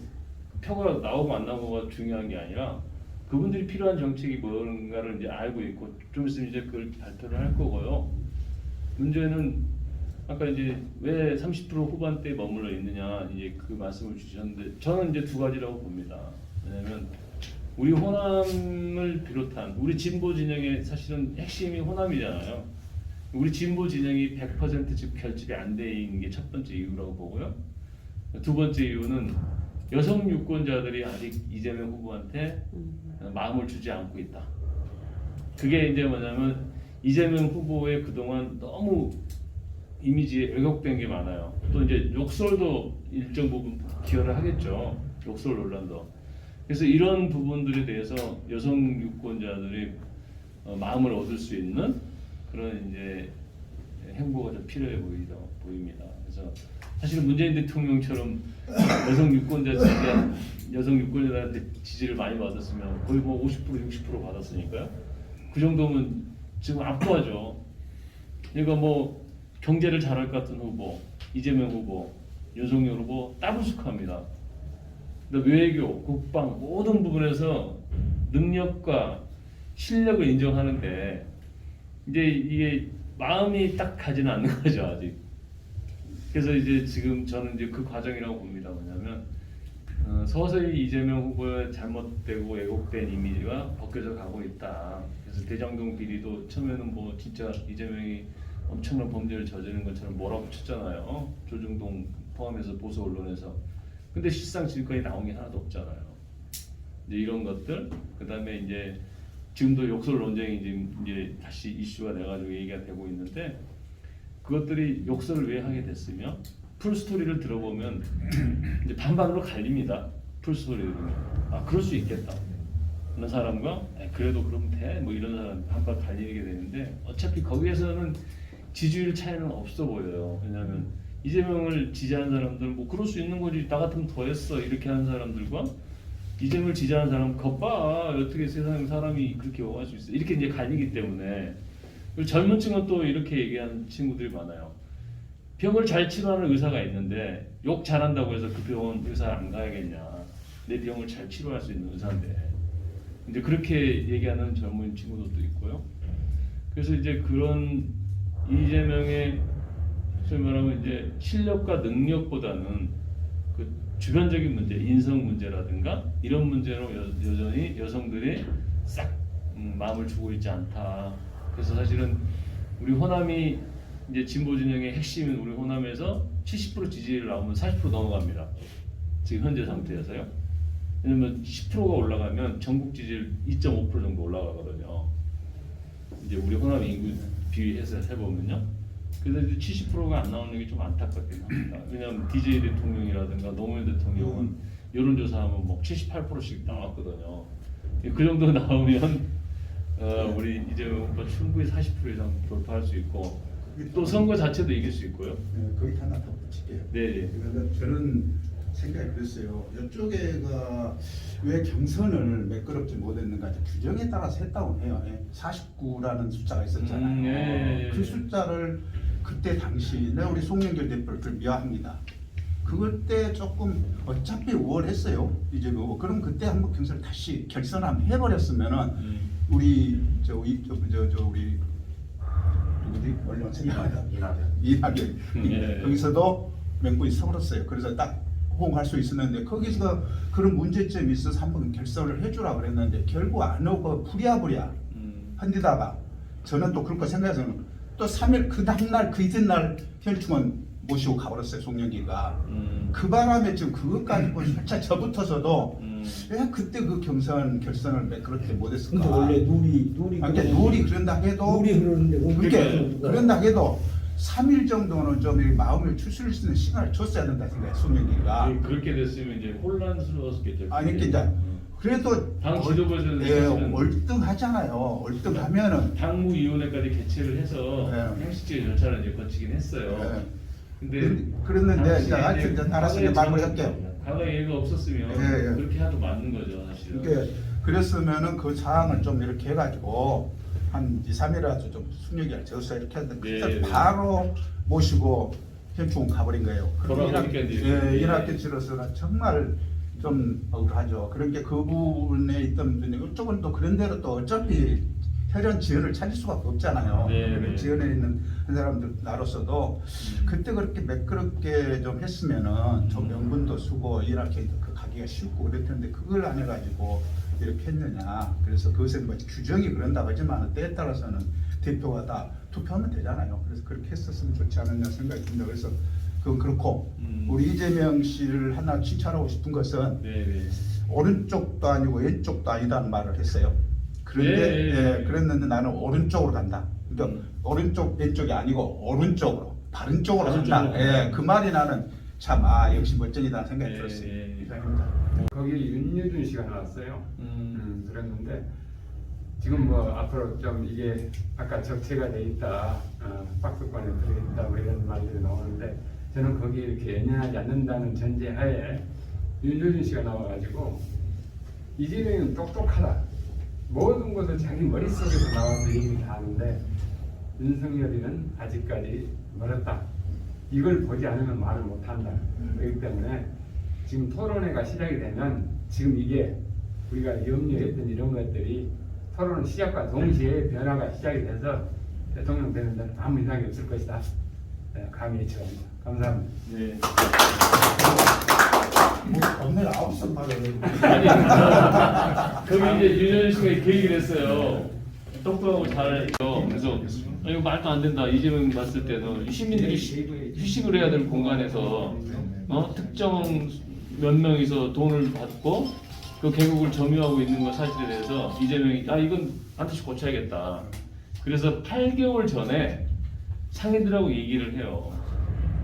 표가 나오고 안 나오고가 중요한 게 아니라 그분들이 필요한 정책이 뭔가를 이제 알고 있고 좀 있으면 이제 그걸 발표를 할 거고요. 문제는 아까 이제 왜 30% 후반대에 머물러 있느냐 이제 그 말씀을 주셨는데 저는 이제 두 가지라고 봅니다. 왜냐하면 우리 호남을 비롯한 우리 진보 진영의 사실은 핵심이 호남이잖아요. 우리 진보 진영이 100% 결집이 안 돼 있는 게 첫 번째 이유라고 보고요. 두 번째 이유는 여성 유권자들이 아직 이재명 후보한테 마음을 주지 않고 있다. 그게 이제 뭐냐면 이재명 후보의 그동안 너무 이미지에 왜곡된 게 많아요. 또 이제 욕설도 일정 부분 기여를 하겠죠. 욕설 논란도. 그래서 이런 부분들에 대해서 여성 유권자들이 마음을 얻을 수 있는 그런 이제 행보가 좀 필요해 보입니다. 그래서 사실은 문재인 대통령처럼 여성 유권자들한테 지지를 많이 받았으면 거의 뭐 50% 60% 받았으니까요. 그 정도면 지금 압도하죠. 그러니까 뭐 경제를 잘할 것 같은 후보, 이재명 후보, 윤석열 후보 따분숙합니다. 외교, 국방 모든 부분에서 능력과 실력을 인정하는데 이제 이게 마음이 딱 가지는 않는 거죠 아직. 그래서 이제 지금 저는 이제 그 과정이라고 봅니다. 뭐냐면 서서히 이재명 후보의 잘못되고 왜곡된 이미지가 벗겨져 가고 있다. 그래서 대장동 비리도 처음에는 뭐 진짜 이재명이 엄청난 범죄를 저지른 것처럼 몰아붙였잖아요. 조중동 포함해서 보수 언론에서. 근데 실상 지금까지 나온 게 하나도 없잖아요. 이제 이런 것들, 그다음에 이제 지금도 욕설 논쟁이 이제 다시 이슈가 돼가지고 얘기가 되고 있는데 그것들이 욕설을 왜 하게 됐으며 풀 스토리를 들어보면 이제 반반으로 갈립니다. 풀 스토리를 아 그럴 수 있겠다. 어느 사람과 그래도 그러면 돼. 뭐 이런 사람 반반 갈리게 되는데 어차피 거기에서는 지지율 차이는 없어 보여요. 왜냐하면 이재명을 지지하는 사람들은 뭐 그럴 수 있는 거지 나 같으면 더 했어 이렇게 하는 사람들과 이재명을 지지하는 사람 겁봐 어떻게 세상에 사람이 그렇게 오갈 수 있어 이렇게 이제 갈리기 때문에 그리고 젊은 층은 또 이렇게 얘기하는 친구들이 많아요. 병을 잘 치료하는 의사가 있는데 욕 잘한다고 해서 그 병원 의사 안 가야겠냐 내 병을 잘 치료할 수 있는 의사인데 이제 그렇게 얘기하는 젊은 친구들도 있고요. 그래서 이제 그런 이재명의 소위 말하면 이제 실력과 능력보다는 그 주변적인 문제, 인성 문제라든가 이런 문제로 여전히 여성들이 싹 마음을 주고 있지 않다. 그래서 사실은 우리 호남이 이제 진보 진영의 핵심인 우리 호남에서 70% 지지율 나오면 40% 넘어갑니다. 지금 현재 상태에서요. 왜냐면 10%가 올라가면 전국 지지율 2.5% 정도 올라가거든요. 이제 우리 호남 인구 비해서 해보면요. 그래서 이제 70%가 안 나오는 게 좀 안타깝긴 합니다. 왜냐하면 DJ 대통령이라든가 노무현 대통령은 여론조사하면 뭐 78%씩 나왔거든요. 그 정도 나오면 우리 이재명 후보 충분히 40% 이상 돌파할 수 있고 또 선거 자체도 이길 수 있고요. 네, 거기 하나 더 붙일게요. 네. 그러니까 저는 생각이 그랬어요. 이쪽에가 왜 경선을 매끄럽지 못했는가 규정에 따라서 했다고 해요. 49라는 숫자가 있었잖아요. 네. 그 숫자를 그때 당시 내가 우리 송영길 대표를 좀 미화합니다. 그때 조금 어차피 5월 했어요. 이제 뭐 그럼 그때 한번 경선을 다시 결선 한번 해버렸으면은 우리 우리 누구지 얼른 생각나요. 이낙연 네. 거기서도 명분이 서버렸어요. 그래서 딱 호응할 수 있었는데 거기서 그런 문제점이 있어서 한번 결선을 해주라 그랬는데 결국 안 오고 부랴부랴 한데다가 저는 또 그런 거 생각해서는 또 3일 그 다음날 그 이튿날 현충원 모시고 가버렸어요. 송영기가 그 바람에 지금 그것까지 살짝 저붙어서도 왜 그때 그 결선을 매끄럽게 못했을까? 근데 원래 눈이 그러니까 눈이 그런다 해도 눈이 흐르는데 그렇게 그런다 해도 3일 정도는 좀 이렇게 마음을 추스릴 수 있는 시간을 줬어야 된다 생각해 송영기가. 그렇게 됐으면 이제 혼란스러웠겠죠. 아니 그러니까 그래도 당 지도부에서는 예, 사실은 월등하잖아요. 월등하면은 당무위원회까지 개최를 해서 네. 형식적인 절차를 이제 거치긴 했어요. 예. 근데 그랬는데 당시에 일단 하여튼 이제 알아서 이제 마무리할게요. 과거에 얘가 없었으면 예. 그렇게 해도 맞는 거죠 사실은. 그러니까 그랬으면은 그 사항을 좀 이렇게 해가지고 한 2, 3일이라도 좀 숙력이 져서 이렇게 했는데 네. 바로 모시고 현충원 가버린 거예요. 돌아보니까 이제 예, 일학기치로서는 정말 좀 억울하죠. 그러니까 그 부분에 있던 분이 쪽은 또 그런 대로 또 어차피 혈연 지연을 찾을 수가 없잖아요. 네. 지연에 있는 한 사람들 나로서도 그때 그렇게 매끄럽게 좀 했으면은 좀 명분도 쓰고 일학기도 그 가기가 쉽고 그럴 텐데 그걸 안 해가지고 이렇게 했느냐. 그래서 그것은 뭐 규정이 그런다고 하지만 때에 따라서는 대표가 다 투표하면 되잖아요. 그래서 그렇게 했었으면 좋지 않았냐 생각이 듭니다. 그래서 그건 그렇고 우리 이재명 씨를 하나 칭찬하고 싶은 것은 네네. 오른쪽도 아니고 왼쪽도 아니다는 말을 했어요. 그런데 예. 그랬는데 나는 오른쪽으로 간다. 그러니까 오른쪽 왼쪽이 아니고 오른쪽으로 바른 쪽으로 바른 간다. 쪽으로 예, 그 말이 나는 참 역시 멋쟁이다는 생각이 들었어요. 이상입니다. 거기 윤여준 씨가 나왔어요. 그랬는데 지금 뭐 앞으로 좀 이게 아까 적체가 돼 있다, 박스권에 들어있다 뭐 이런 말들이 나오는데 저는 거기 이렇게 연연하지 않는다는 전제하에 윤여준 씨가 나와가지고 이재명은 똑똑하다. 모든 것을 자기 머릿속에서 나와서 얘기를 다 하는데 윤석열이는 아직까지 멀었다. 이걸 보지 않으면 말을 못한다. 그렇기 때문에 지금 토론회가 시작이 되면 지금 이게 우리가 염려했던 이런 것들이 토론 시작과 동시에 변화가 시작이 돼서 대통령 되는 데는 아무 이상이 없을 것이다. 네, 감히 예측합니다. 감사합니다. 네. 오늘 9시 말을 아니, 거기 이제 윤여준 씨가 이렇게 얘기를 했어요. 똑똑하고 잘해요. 그래서 이거 말도 안 된다. 이재명 봤을 때는 시민들이 휴식을 해야 될 공간에서 특정 몇 명이서 돈을 받고 그 개국을 점유하고 있는 것 사실에 대해서 이재명이 이건 반드시 고쳐야겠다. 그래서 8개월 전에 상인들하고 얘기를 해요.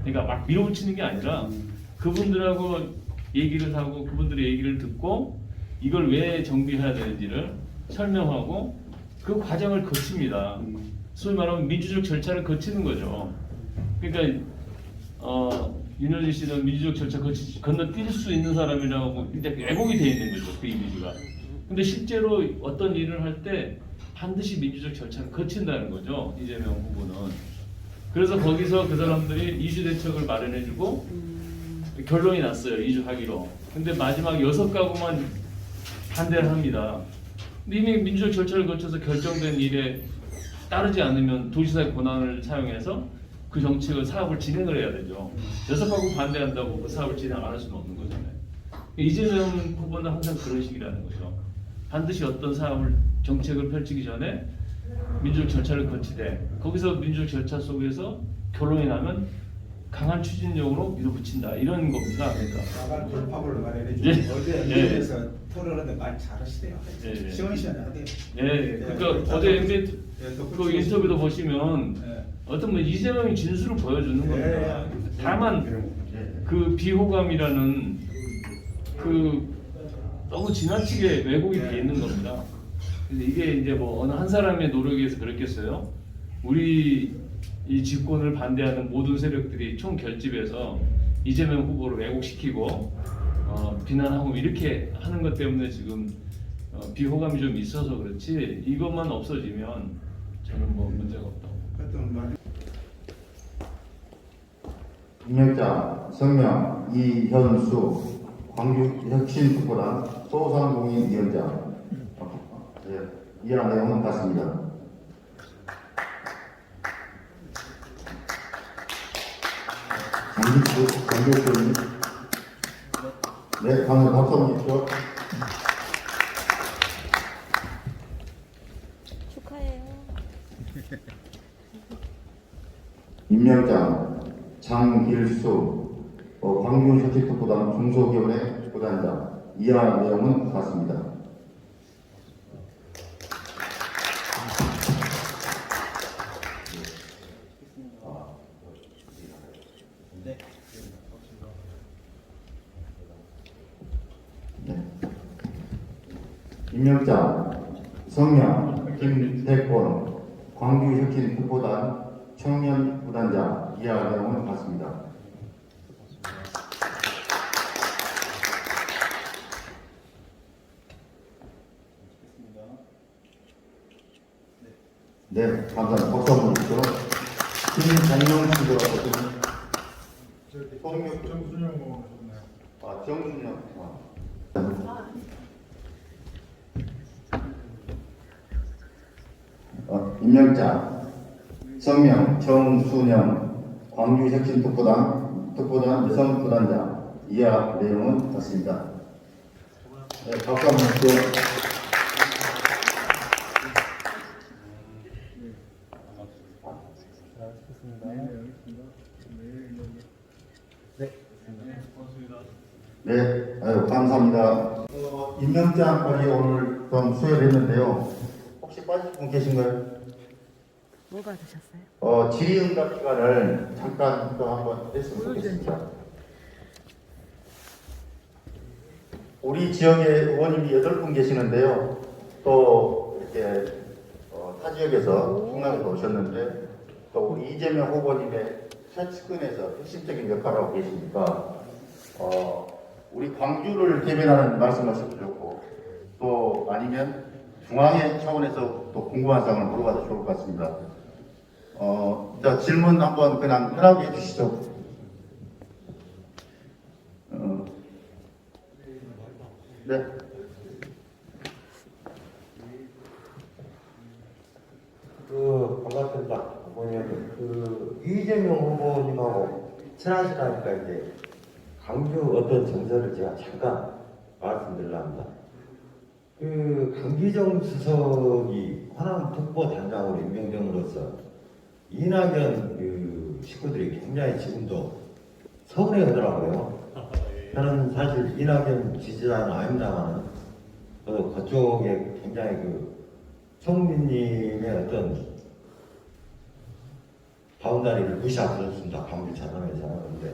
그러니까 막 밀어붙이는 게 아니라 그분들하고 얘기를 하고 그분들의 얘기를 듣고 이걸 왜 정비해야 되는지를 설명하고 그 과정을 거칩니다. 소위 말하면 민주적 절차를 거치는 거죠. 그러니까 윤여준 씨는 민주적 절차 건너뛸 수 있는 사람이라고 이제 왜곡이 돼 있는 거죠. 그 이미지가. 근데 실제로 어떤 일을 할 때 반드시 민주적 절차를 거친다는 거죠. 이재명 후보는. 그래서 거기서 그 사람들이 이주 대책을 마련해주고 결론이 났어요. 이주하기로. 근데 마지막 6가구만 반대를 합니다. 근데 이미 민주적 절차를 거쳐서 결정된 일에 따르지 않으면 도지사의 권한을 사용해서 그 정책을 사업을 진행을 해야 되죠. 6가구 반대한다고 그 사업을 진행 안 할 수는 없는 거잖아요. 이재명 후보는 항상 그런 식이라는 거죠. 반드시 어떤 사업을 정책을 펼치기 전에 민주적 절차를 거치되 거기서 민주적 절차 속에서 결론이 나면 강한 추진력으로 밀어붙인다 이런 겁니다. 나갈 돌파구를 마련해주고 예. 어제 예. MB에서 토론하는데 말 잘하시대요. 예. 시원시원하대요. 예, 그러니까 어제 MB 그 인터뷰도 보시면 예. 어떤 뭐 이재명이 진술을 보여주는 겁니다. 예. 다만 그 비호감이라는 그 너무 지나치게 왜곡이 돼 있는 겁니다. 근데 이게 이제 뭐 어느 한 사람의 노력에 의해서 그랬겠어요? 우리 이 집권을 반대하는 모든 세력들이 총 결집해서 이재명 후보를 왜곡시키고 비난하고 이렇게 하는 것 때문에 지금 비호감이 좀 있어서 그렇지 이것만 없어지면 저는 뭐 문제가 없다고. 임명자 성명 이현수 광주혁신특보단 소상공인위원장 이해한 내용은 같습니다. 장교수님, 네, 방금 박수 한번 주십시오. 축하해요. 임명장 장길수 광주혁신특보단 중소기업의 부단장 이해한 내용은 같습니다. 임명장 성명 김태권 광주혁신특보단 청년부단장 이하 내용은 같습니다. 네, 감사합니다. 박수 한번 주시죠. 김장영 씨가 송영 정순영 의원 하셨나요? 아, 정준영. 임명장 성명 정순영 광주혁신특보단 여성부단장 이하 내용은 같습니다. 네, 박수 한번 주세요. 네, 아유, 감사합니다. 임명장까지 오늘 좀 수여를 했는데요. 혹시 빠질 분 계신가요? 뭐 받으셨어요? 질의응답 시간을 잠깐 또 한번 했으면 좋겠습니다. 우리 지역에 의원님이 8분 계시는데요. 또 이렇게 타 지역에서 충남에서 오셨는데 또 우리 이재명 후보님의 최측근에서 핵심적인 역할을 하고 계시니까 우리 광주를 대변하는 말씀하셔도 좋고 또 아니면 중앙회 차원에서 또 궁금한 사항을 물어봐도 좋을 것 같습니다. 자, 질문 한번 그냥 편하게 해주시죠. 네. 반갑습니다. 뭐냐면, 이재명 후보님하고 친하시다니까 이제 광주 어떤 정서를 제가 잠깐 말씀드리려 합니다. 강기정 수석이 호남 특보단장으로 임명됨으로써 이낙연 식구들이 굉장히 지금도 서운해 하더라고요. 저는 사실 이낙연 지지자는 아닙니다만, 그쪽에 굉장히 총리님의 어떤 바운다리를 무시하셨습니다. 광주 자담에서. 그런데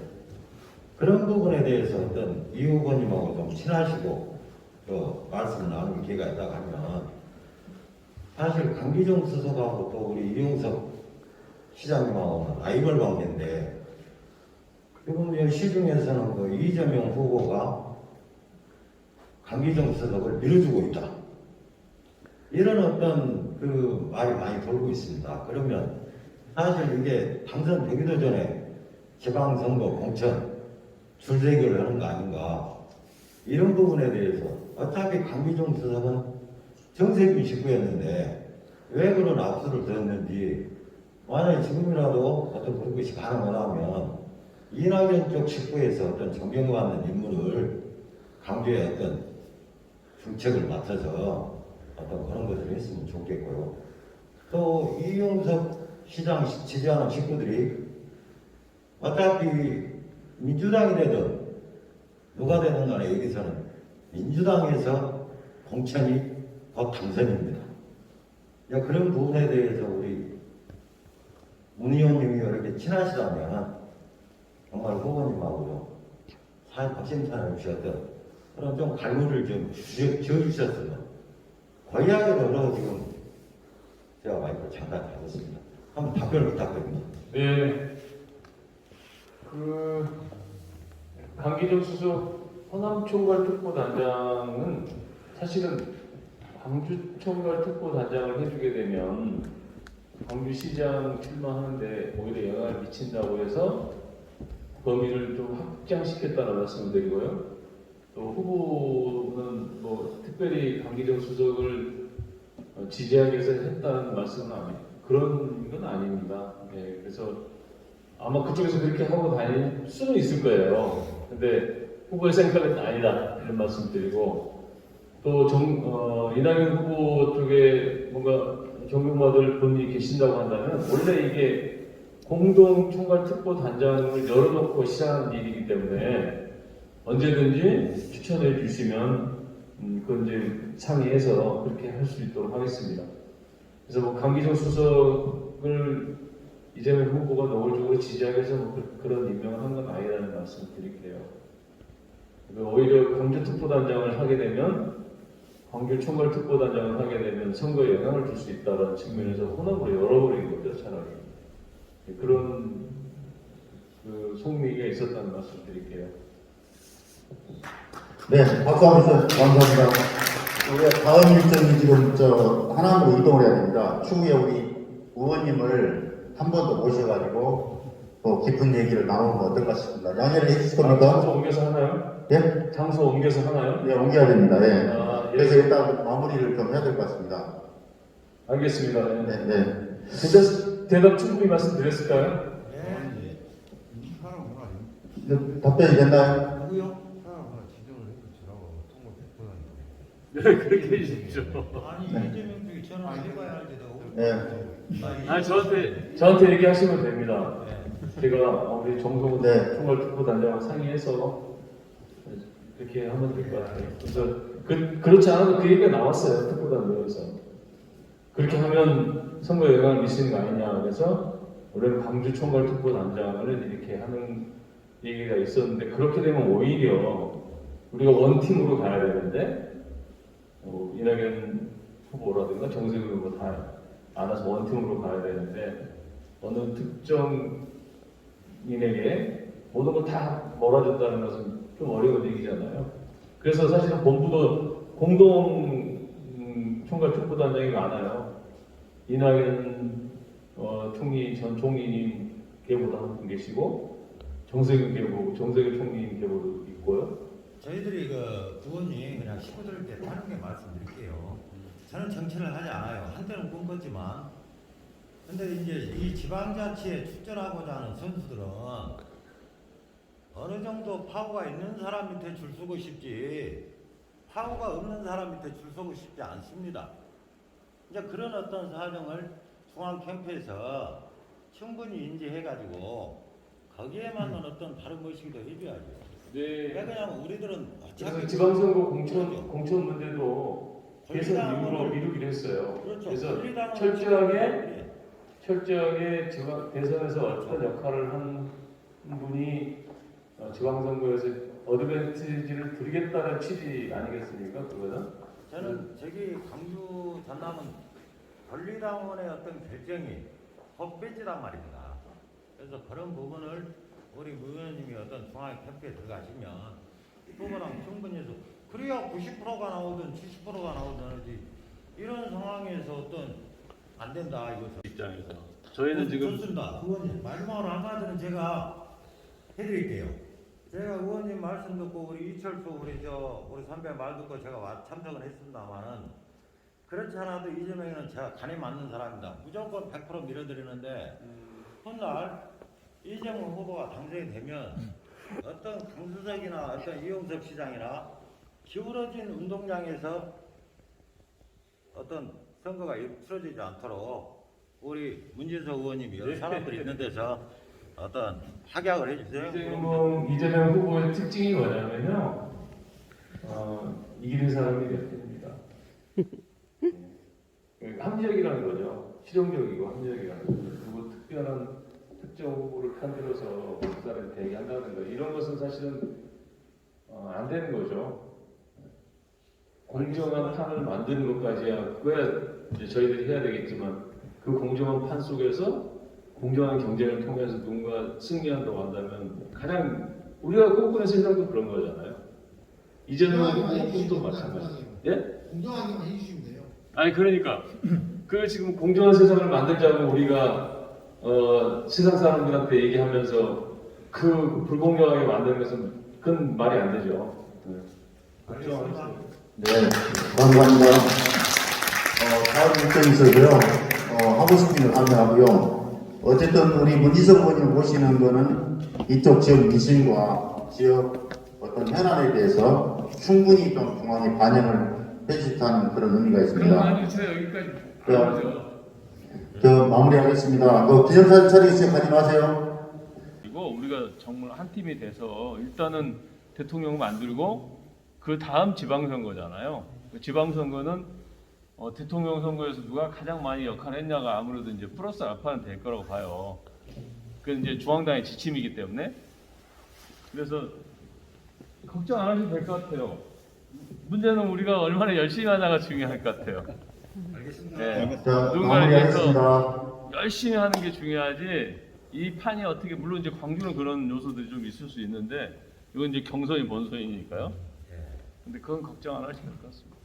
그런 부분에 대해서 어떤 이 후보님하고 좀 친하시고 말씀을 나누는 기회가 있다고 하면 사실 강기정 수석하고 또 우리 이용석 시장님하고는 라이벌 관계인데 지금 시중에서는 이재명 후보가 강기정 수석을 밀어주고 있다. 이런 어떤 말이 많이 돌고 있습니다. 그러면 사실 이게 당선되기도 전에 지방선거 공천 줄대기를 하는 거 아닌가. 이런 부분에 대해서 어차피 강기정 수석은 정세균 식구였는데 왜 그런 압수를 들었는지 만약에 지금이라도 어떤 그런 것이 가능하다면 이낙연 쪽 식구에서 어떤 존경받는 인물을 강주의 어떤 정책을 맡아서 어떤 그런 것을 했으면 좋겠고요. 또 이용석 시장 지지하는 식구들이 어차피 민주당이 되든 누가 되든 간에 여기서는 민주당에서 공천이 곧 당선입니다. 그런 부분에 대해서 우리 문 의원님이 이렇게 친하시다면 정말 후보님하고 사회 박심찬을 주셨던 그런 좀 갈무리를 좀 지어주셨으면 거의하게로 지금 제가 마이크를 잠깐 잡았습니다. 한번 답변을 부탁드립니다. 네. 강기정 수석 호남총괄특보단장은 사실은 광주총괄특보단장을 해주게 되면 광주시장 출마하는데 오히려 영향을 미친다고 해서 범위를 좀 확장시켰다는 말씀을 드리고요. 또 후보는 특별히 강기정 수석을 지지하기 위해서 했다는 말씀은 그런 건 아닙니다. 네, 그래서 아마 그쪽에서 그렇게 하고 다닐 수는 있을 거예요. 근데 후보의 생각은 아니다 이런 말씀드리고 또 이낙연 후보 쪽에 뭔가 존경받을 분이 계신다고 한다면 원래 이게 공동총괄특보단장을 열어놓고 시작하는 일이기 때문에 언제든지 추천해 주시면 그건 이제 상의해서 그렇게 할 수 있도록 하겠습니다. 그래서 강기정 수석을 이재명 후보가 노골적으로 지지하기 위해서 그런 임명을 한 건 아니라는 말씀을 드릴게요. 오히려 광주특보단장을 하게 되면 광주총괄특보단장을 하게 되면 선거에 영향을 줄 수 있다는 측면에서 호남으로 열어버린 거죠, 차라리. 그런 속미가 있었다는 말씀 드릴게요. 네, 박수 한번 주셔서 감사합니다. 우리가 다음 일정이 지금 하남으로 이동을 해야 됩니다. 추후에 우리 의원님을 한 번 더 모셔가지고 또 깊은 얘기를 나누면 어떨까 싶습니다. 양해를 해주실 장소 겁니까? 옮겨서 하나요? 예? 장소 옮겨서 하나요? 네, 옮겨야 됩니다. 예. 아, 예. 그래서 일단 마무리를 좀 해야 될 것 같습니다. 알겠습니다. 네. 네, 네. 대답 충분히 말씀드렸을까요? 답변이 됐나요? 네, 그렇게 해주십시오. 아니 이재명 쪽이 전화 해봐야 할 때도. 네. 아니 저한테 얘기하시면 됩니다. 제가 우리 정성훈 네. 총괄특보단장과 상의해서 이렇게 하면 될 것 같아요. 그래서 그렇지 않아도 그 얘기가 나왔어요. 특보단장에서 그렇게 하면 선거에 영향을 미치는 거 아니냐. 그래서 원래 광주 총괄특보단장을 이렇게 하는 얘기가 있었는데 그렇게 되면 오히려 우리가 원팀으로 가야 되는데 이낙연 후보라든가 정세균 후보 다 알아서 원팀으로 가야 되는데 어느 특정인에게 모든 걸 다 몰아준다는 것은 좀 어려운 얘기잖아요. 그래서 사실은 본부도 공동 총괄특보단장이 많아요. 이낙연 전 총리님 계보도 한 분 계시고 정세균 총리님 계보도 있고요. 저희들이 그 의원님 그냥 식구들께 다른 게 말씀드릴게요. 저는 정치를 하지 않아요. 한때는 꿈꿨지만, 근데 이제 이 지방자치에 출전하고자 하는 선수들은 어느 정도 파워가 있는 사람 밑에 줄 서고 싶지, 파워가 없는 사람 밑에 줄 서고 싶지 않습니다. 이제 그런 어떤 사정을 중앙 캠프에서 충분히 인지해가지고 거기에 맞는 어떤 다른 것이기도 해줘야죠. 네. 그냥 우리들은 그래서 어차피 지방선거 공천 문제도 대선 이후로 권리당원을- 미루기로 했어요. 그렇죠. 그래서 권리당원을 철저하게 대선에서 어떤 역할을 한 분이 지방선거에서 어드밴티지를 드리겠다는 취지 아니겠습니까? 그거는? 저는 저기 광주 전남은 권리당원의 어떤 결정이 헛배지란 말입니다. 그래서 그런 부분을 우리 의원님이 어떤 중앙 캠프에 들어가시면 이 부분랑 충분히 해서 그래야 90%가 나오든 70%가 나오든 이런 상황에서 어떤 안 된다 이거 입장에서 저희는 지금 좋습니다. 의원님 마지막으로 한마디는 제가 해드릴게요. 제가 의원님 말씀 듣고 우리 이철수 우리 선배 말 듣고 제가 참석을 했습니다만은 그렇지 않아도 이재명이는 제가 간에 맞는 사람입니다. 무조건 100% 밀어드리는데 훗날 이재명 후보가 당선이 되면 어떤 강수석이나 어떤 이용섭 시장이나 기울어진 운동장에서 어떤 선거가 틀어지지 않도록 우리 문진석 의원님이 여러 사람들이 있는 데서 어떤 확약을 해주세요. 이재명 후보의 특징이 뭐냐면요, 이기는 사람이 몇 됩니다. 합리적이라는 거죠. 실용적이고 합리적이라는 거죠. 그리고 특별한 특정 후보를 편들어서 그 사람이 되게 한다는 거 이런 것은 사실은 안 되는 거죠. 공정한 판을 만드는 것까지야 그거야 이제 저희들이 해야 되겠지만 그 공정한 판 속에서 공정한 경쟁을 통해서 누군가 승리한다고 한다면 가장 우리가 꿈꾸는 세상도 그런 거잖아요. 이재명 후보도 마찬가지. 예? 공정하게만 해주시면 돼요. 아니 그러니까 그 지금 공정한 세상을 만들자고 우리가 세상 사람들한테 얘기하면서 그 불공정하게 만드는 것은 그건 말이 안 되죠. 네, 감사합니다. 다음 일정이 있어서요. 하고 싶은 걸 감사하고요. 어쨌든 우리 문희석 의원님 모시는 거는 이쪽 지역 민심과 지역 어떤 현안에 대해서 충분히 좀 중앙에 반영을 해주셨다는 그런 의미가 있습니다. 아니 제가 여기까지 저 마무리하겠습니다. 기념사진 촬영 시작하지 마세요. 그리고 우리가 정말 한 팀이 돼서 일단은 대통령 만들고 그 다음 지방선거잖아요. 그 지방선거는 대통령 선거에서 누가 가장 많이 역할을 했냐가 아무래도 이제 플러스 알파는 될 거라고 봐요. 그건 이제 중앙당의 지침이기 때문에 그래서 걱정 안 하셔도 될 것 같아요. 문제는 우리가 얼마나 열심히 하냐가 중요할 것 같아요. 알겠습니다. 네. 자, 누군가를 위해서 마무리하겠습니다. 열심히 하는 게 중요하지. 이 판이 어떻게 물론 이제 광주는 그런 요소들이 좀 있을 수 있는데 이건 이제 경선이 본선이니까요. 근데 그건 걱정 안 하셔도 될 것 같습니다.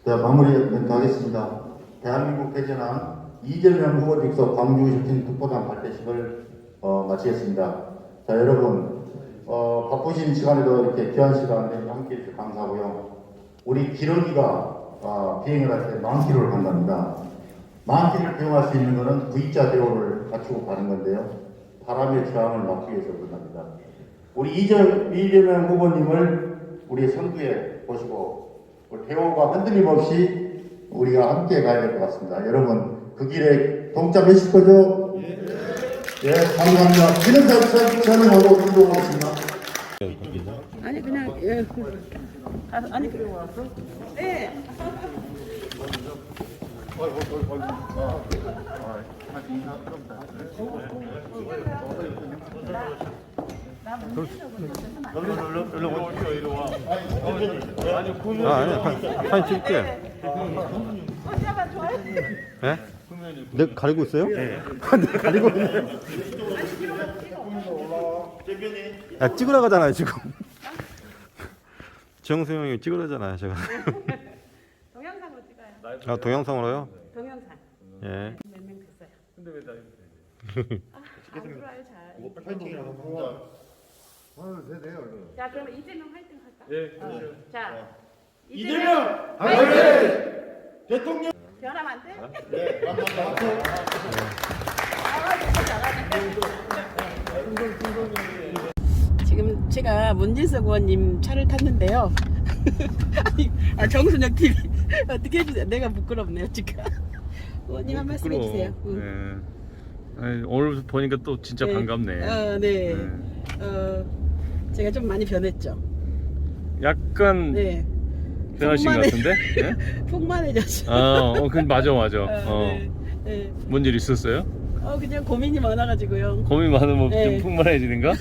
자, 마무리하겠습니다. 대한민국 대전한 이재명 후보 직속 광주 혁신 특보단 발대식을 마치겠습니다. 자, 여러분, 바쁘신 시간에도 이렇게 귀한 시간에 함께 해주셔서 감사하고요. 우리 기러기가 비행을 할 때 만키로를 간답니다. 만키를 비용할 수 있는 것은 V자 대우를 갖추고 가는 건데요. 바람의 저항을 막기 위해서 그런답니다. 우리 이재명 후보님을 우리 선두에 보시고 우리 대우가 흔들림 없이 우리가 함께 가야 될 것 같습니다. 여러분, 그 길에 동참하실 거죠? 예, 감사합니다. 이런 설명하고 운동하겠습니다. 아니 그냥 예. 아니 그리고 왔어? 네. 사진 찍을게. 네? 내가 가리고 있어요? 네. 내가 가리고 있네. 야, 찍으러 가잖아요, 지금. 정수 형이 찍으러잖아요, 제가. 동영상으로 찍어요. 아, 동영상으로요? 동영상. 예. 몇 명 됐어요. 근데 왜 나? 안 들어와요 잘. 파이팅이라고 합니다. 자 그럼 이재명 화이팅 할까? 예, 그렇죠. 자 이재명 화이팅! 대통령. 변하면 안 돼? 네, 감사합니다. 지금 제가 문진석 의원님 차를 탔는데요. 아니, 정순혁 TV 어떻게 해주세요? 내가 부끄럽네요 지금. 의원님 한 말씀 해주세요. 네. 아니, 오늘 보니까 또 진짜 반갑네. 네. 제가 좀 많이 변했죠. 약간 네. 변하신 것 같은데? 네? 풍만해졌죠. 근데 맞아. 네. 네. 뭔 일 있었어요? 그냥 고민이 많아가지고요. 고민 많으면 네. 좀 풍만해지는가?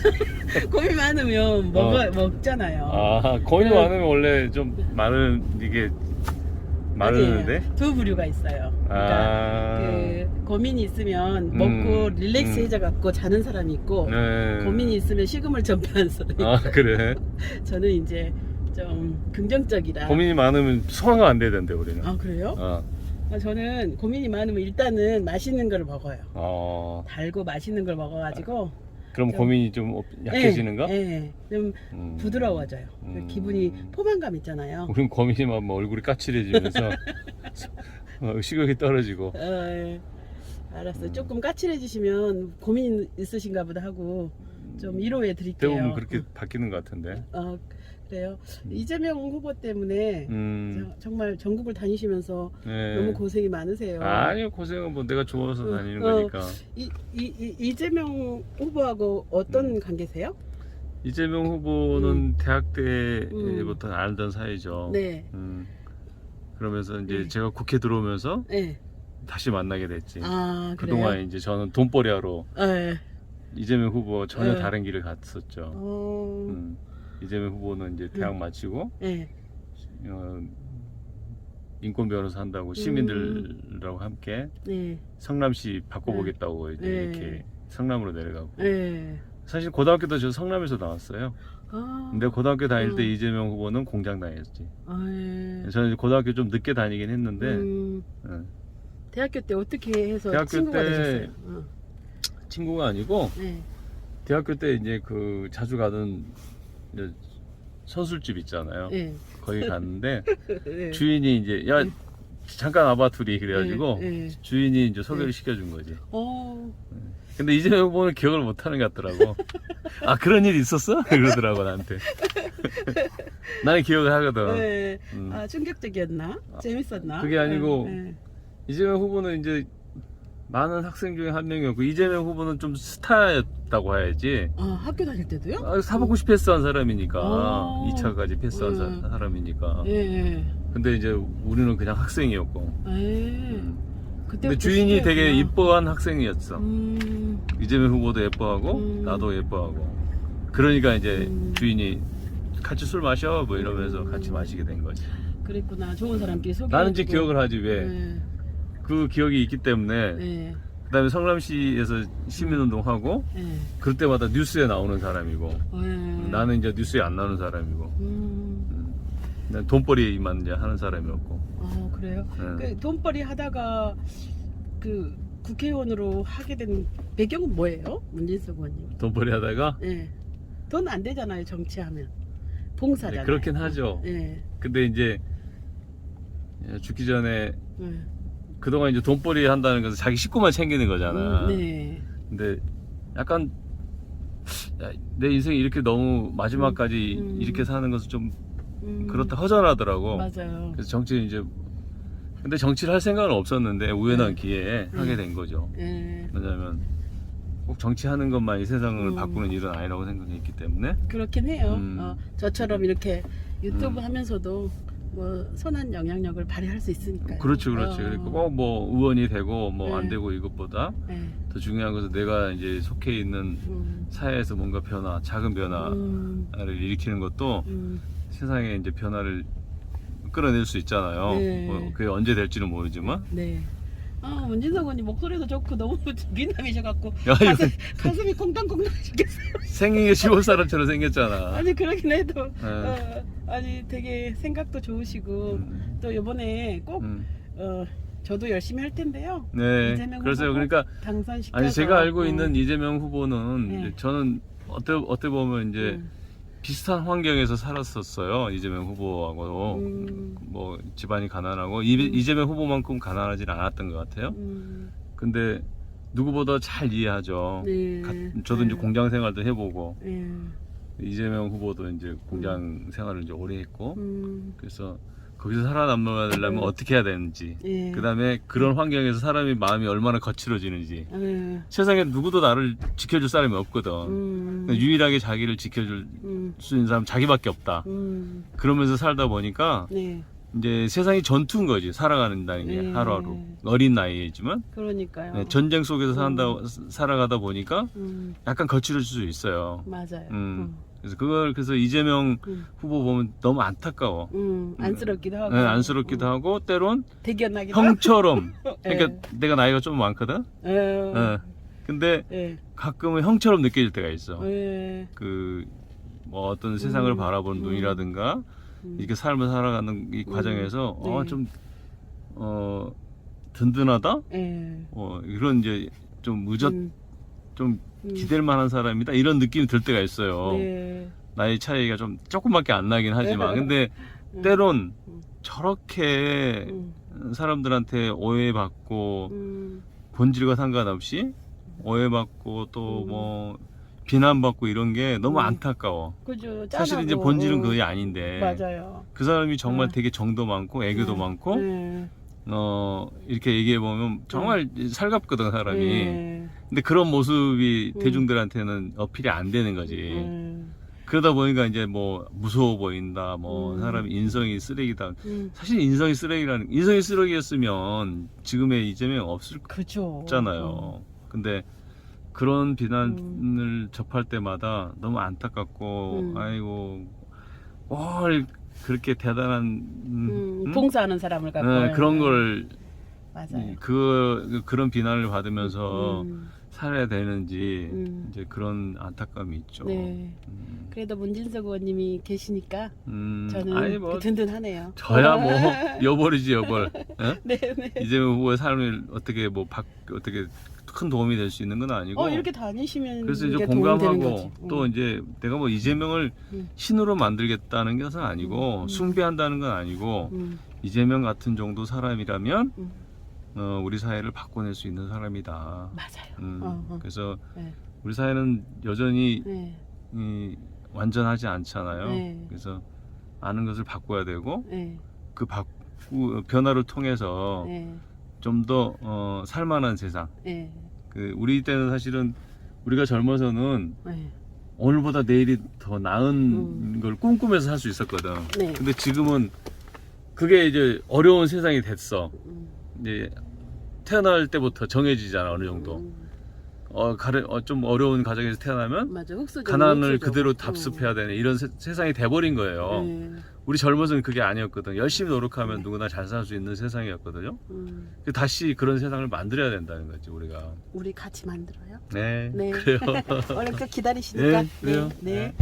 고민 많으면 먹잖아요. 고민 네. 많으면 원래 좀 많은 이게 많은데? 아니에요. 두 부류가 있어요. 그러니까 그 고민이 있으면 먹고 릴렉스 해져 갖고 자는 사람이 있고 네. 고민이 있으면 식음을 전폐하는 사람이 있고 그래? 저는 이제 좀 긍정적이라. 고민이 많으면 소화가 안 되던데 우리는. 아 그래요? 저는 고민이 많으면 일단은 맛있는 걸 먹어요. 달고 맛있는 걸 먹어가지고 그럼 좀, 고민이 좀 약해지는가? 네, 좀 부드러워져요. 기분이 포만감 있잖아요. 우린 고민이 많으면 얼굴이 까칠해지면서 식욕이 떨어지고. 알았어요. 조금 까칠해지시면 고민 있으신가 보다 하고 좀 위로해 드릴게요. 대부분 그렇게 바뀌는 것 같은데. 그래요. 이재명 후보 때문에 정말 전국을 다니시면서 네. 너무 고생이 많으세요. 아니요, 고생은 뭐 내가 좋아서 다니는 거니까. 이재명 후보하고 어떤 관계세요? 이재명 후보는 대학 때부터 알던 사이죠. 네. 그러면서 이제 제가 국회 들어오면서 네. 다시 만나게 됐지. 그래요? 그동안 이제 저는 돈벌이하러 네. 이재명 후보 전혀 네. 다른 길을 갔었죠. 이재명 후보는 이제 대학 마치고 네. 인권 변호사 한다고 시민들하고 함께 네. 성남시 바꿔보겠다고 이제 네. 이렇게 성남으로 내려가고. 네. 사실 고등학교 때 저 성남에서 나왔어요. 근데 고등학교 다닐 때 이재명 후보는 공장 다녔지. 네. 저는 고등학교 좀 늦게 다니긴 했는데 대학교 때 어떻게 해서 대학교 친구가 때 되셨어요? 친구가 아니고 네. 대학교 때 이제 그 자주 가던 이제 선술집 있잖아요. 네. 거기 갔는데 네. 주인이 이제 야 잠깐 와봐 둘이 그래가지고 네. 주인이 이제 소개를 시켜준 거지. 어. 근데 이재명 후보는 기억을 못하는 것 같더라고. 아 그런 일 있었어? 그러더라고 나한테. 나는 기억을 하거든. 네. 충격적이었나? 재밌었나? 그게 아니고 네. 이재명 후보는 이제 많은 학생 중에 한 명이었고 이재명 후보는 좀 스타였다고 해야지. 학교 다닐 때도요? 사법고시 패스한 사람이니까 2차까지 네. 패스한 사람이니까. 예. 근데 이제 우리는 그냥 학생이었고. 근데 주인이 스타였구나. 되게 이뻐한 학생이었어. 이재명 후보도 예뻐하고 나도 예뻐하고. 그러니까 이제 주인이 같이 술 마셔 뭐 이러면서 같이 마시게 된 거지. 그랬구나. 좋은 사람끼리 소개. 나는 이제 기억을 하지 왜? 그 기억이 있기 때문에. 네. 그다음에 성남시에서 시민운동하고 그럴 때마다 뉴스에 나오는 사람이고 나는 이제 뉴스에 안 나오는 사람이고 난 돈벌이만 이제 하는 사람이었고. 그래요? 그 돈벌이 하다가 그 국회의원으로 하게 된 배경은 뭐예요? 문진석 의원님. 돈벌이 하다가 예. 돈 안 되잖아요, 정치하면. 네, 봉사잖아요. 그렇긴 하죠. 예. 근데 이제 죽기 전에 예. 그동안 이제 돈벌이 한다는 것은 자기 식구만 챙기는 거잖아. 네. 근데 약간 야, 내 인생이 이렇게 너무 마지막까지 이렇게 사는 것은 좀 그렇다 허전하더라고. 맞아요. 그래서 정치 이제 근데 정치를 할 생각은 없었는데 우연한 네. 기회에 하게 된 거죠. 예. 왜냐하면 꼭 정치하는 것만이 세상을 바꾸는 일은 아니라고 생각했기 때문에. 그렇긴 해요. 음. 저처럼 이렇게 유튜브 하면서도 뭐 선한 영향력을 발휘할 수 있으니까요. 그렇죠. 그러니까 꼭 뭐 의원이 되고 뭐 안 네. 되고 이것보다 예. 더 중요한 것은 내가 이제 속해 있는 사회에서 뭔가 변화, 작은 변화를 일으키는 것도 세상에 이제 변화를 끌어낼 수 있잖아요. 네. 뭐 그게 언제 될지는 모르지만. 네. 문진석 의원님 목소리도 좋고 너무 미남이셔갖고 야, 이거 가슴이 콩당콩당 죽겠어요. 생긴 게 시골 사람처럼 생겼잖아. 아니 그러긴 해도 네. 아니 되게 생각도 좋으시고 또 이번에 꼭 저도 열심히 할 텐데요. 네. 이재명 그래서 후보 그러니까 당선시켜서 아니 제가 알고 있는 이재명 후보는 네. 이제 저는 어떻게 보면 이제 비슷한 환경에서 살았었어요. 이재명 후보하고 뭐 집안이 가난하고 이재명 후보만큼 가난하진 않았던 것 같아요. 근데 누구보다 잘 이해하죠. 네. 저도 이제 네. 공장 생활도 해보고 예. 이재명 후보도 이제 공장 생활을 이제 오래 했고 그래서 거기서 살아남으려면 어떻게 해야 되는지 예. 그다음에 그런 환경에서 사람이 마음이 얼마나 거칠어지는지 예. 세상에 누구도 나를 지켜줄 사람이 없거든. 유일하게 자기를 지켜줄 수 있는 사람 자기밖에 없다. 그러면서 살다 보니까 네. 이제 세상이 전투인 거지. 살아가는다는 게 하루하루. 어린 나이이지만 그러니까요. 네, 전쟁 속에서 살아가다 보니까 약간 거칠어질 수 있어요. 맞아요. 그래서 이재명 후보 보면 너무 안타까워. 안쓰럽기도 하고. 네, 안쓰럽기도 하고 때론 대견하기도 형처럼. 하고. 그러니까 내가 나이가 좀 많거든. 예. 근데 예. 가끔은 형처럼 느껴질 때가 있어. 예. 뭐 어떤 세상을 바라보는 눈이라든가 이렇게 삶을 살아가는 이 과정에서 네. 좀 든든하다. 예. 이런 이제 좀 좀 기댈 만한 사람이다 이런 느낌이 들 때가 있어요. 네. 나이 차이가 좀 조금밖에 안 나긴 하지만 근데 때론 저렇게 사람들한테 오해받고 본질과 상관없이 오해받고 또 뭐 비난받고 이런 게 너무 안타까워. 그죠. 사실 이제 짠하고. 본질은 그게 아닌데 맞아요. 그 사람이 정말 되게 정도 많고 애교도 많고 네. 이렇게 얘기해 보면 정말 살갑거든 사람이. 네. 근데 그런 모습이 대중들한테는 어필이 안 되는 거지. 그러다 보니까 이제 뭐 무서워 보인다, 뭐 사람 인성이 쓰레기다. 사실 인성이 쓰레기였으면 지금의 이재명 없을 그죠. 거잖아요. 근데 그런 비난을 접할 때마다 너무 안타깝고, 아이고, 뭘 그렇게 대단한 봉사하는 사람을 갖고 그런 걸 맞아요. 그런 비난을 받으면서 살아야 되는지 이제 그런 안타까움이 있죠. 네. 그래도 문진석 의원님이 계시니까 저는 아니 뭐 든든하네요. 저야 뭐 여벌이지 여벌. 예? 네, 네. 이재명 후보의 삶을 어떻게 어떻게 큰 도움이 될 수 있는 건 아니고. 이렇게 다니시면 그래서 이제 도움이 되는 공감하고 거지. 또 이제 내가 뭐 이재명을 신으로 만들겠다는 것은 아니고 숭배한다는 건 아니고 이재명 같은 정도 사람이라면 우리 사회를 바꿔낼 수 있는 사람이다. 맞아요. 그래서 네. 우리 사회는 여전히 네. 완전하지 않잖아요. 네. 그래서 아는 것을 바꿔야 되고 네. 그 변화를 통해서 네. 좀 더 살만한 세상. 네. 우리 때는 사실은 우리가 젊어서는 네. 오늘보다 내일이 더 나은 걸 꿈꾸면서 살 수 있었거든. 네. 근데 지금은 그게 이제 어려운 세상이 됐어. 이제 태어날 때부터 정해지잖아 어느 정도. 좀 어려운 가정에서 태어나면 맞아. 흑수저. 가난을 그대로 답습해야 되는 이런 세상이 돼버린 거예요. 네. 우리 젊어서는 그게 아니었거든. 열심히 노력하면 누구나 잘 살 수 있는 세상이었거든요. 다시 그런 세상을 만들어야 된다는 거지 우리가. 우리 같이 만들어요. 네, 네. 그래요. 오늘 또 기다리시니까. 네, 그래요. 네. 네.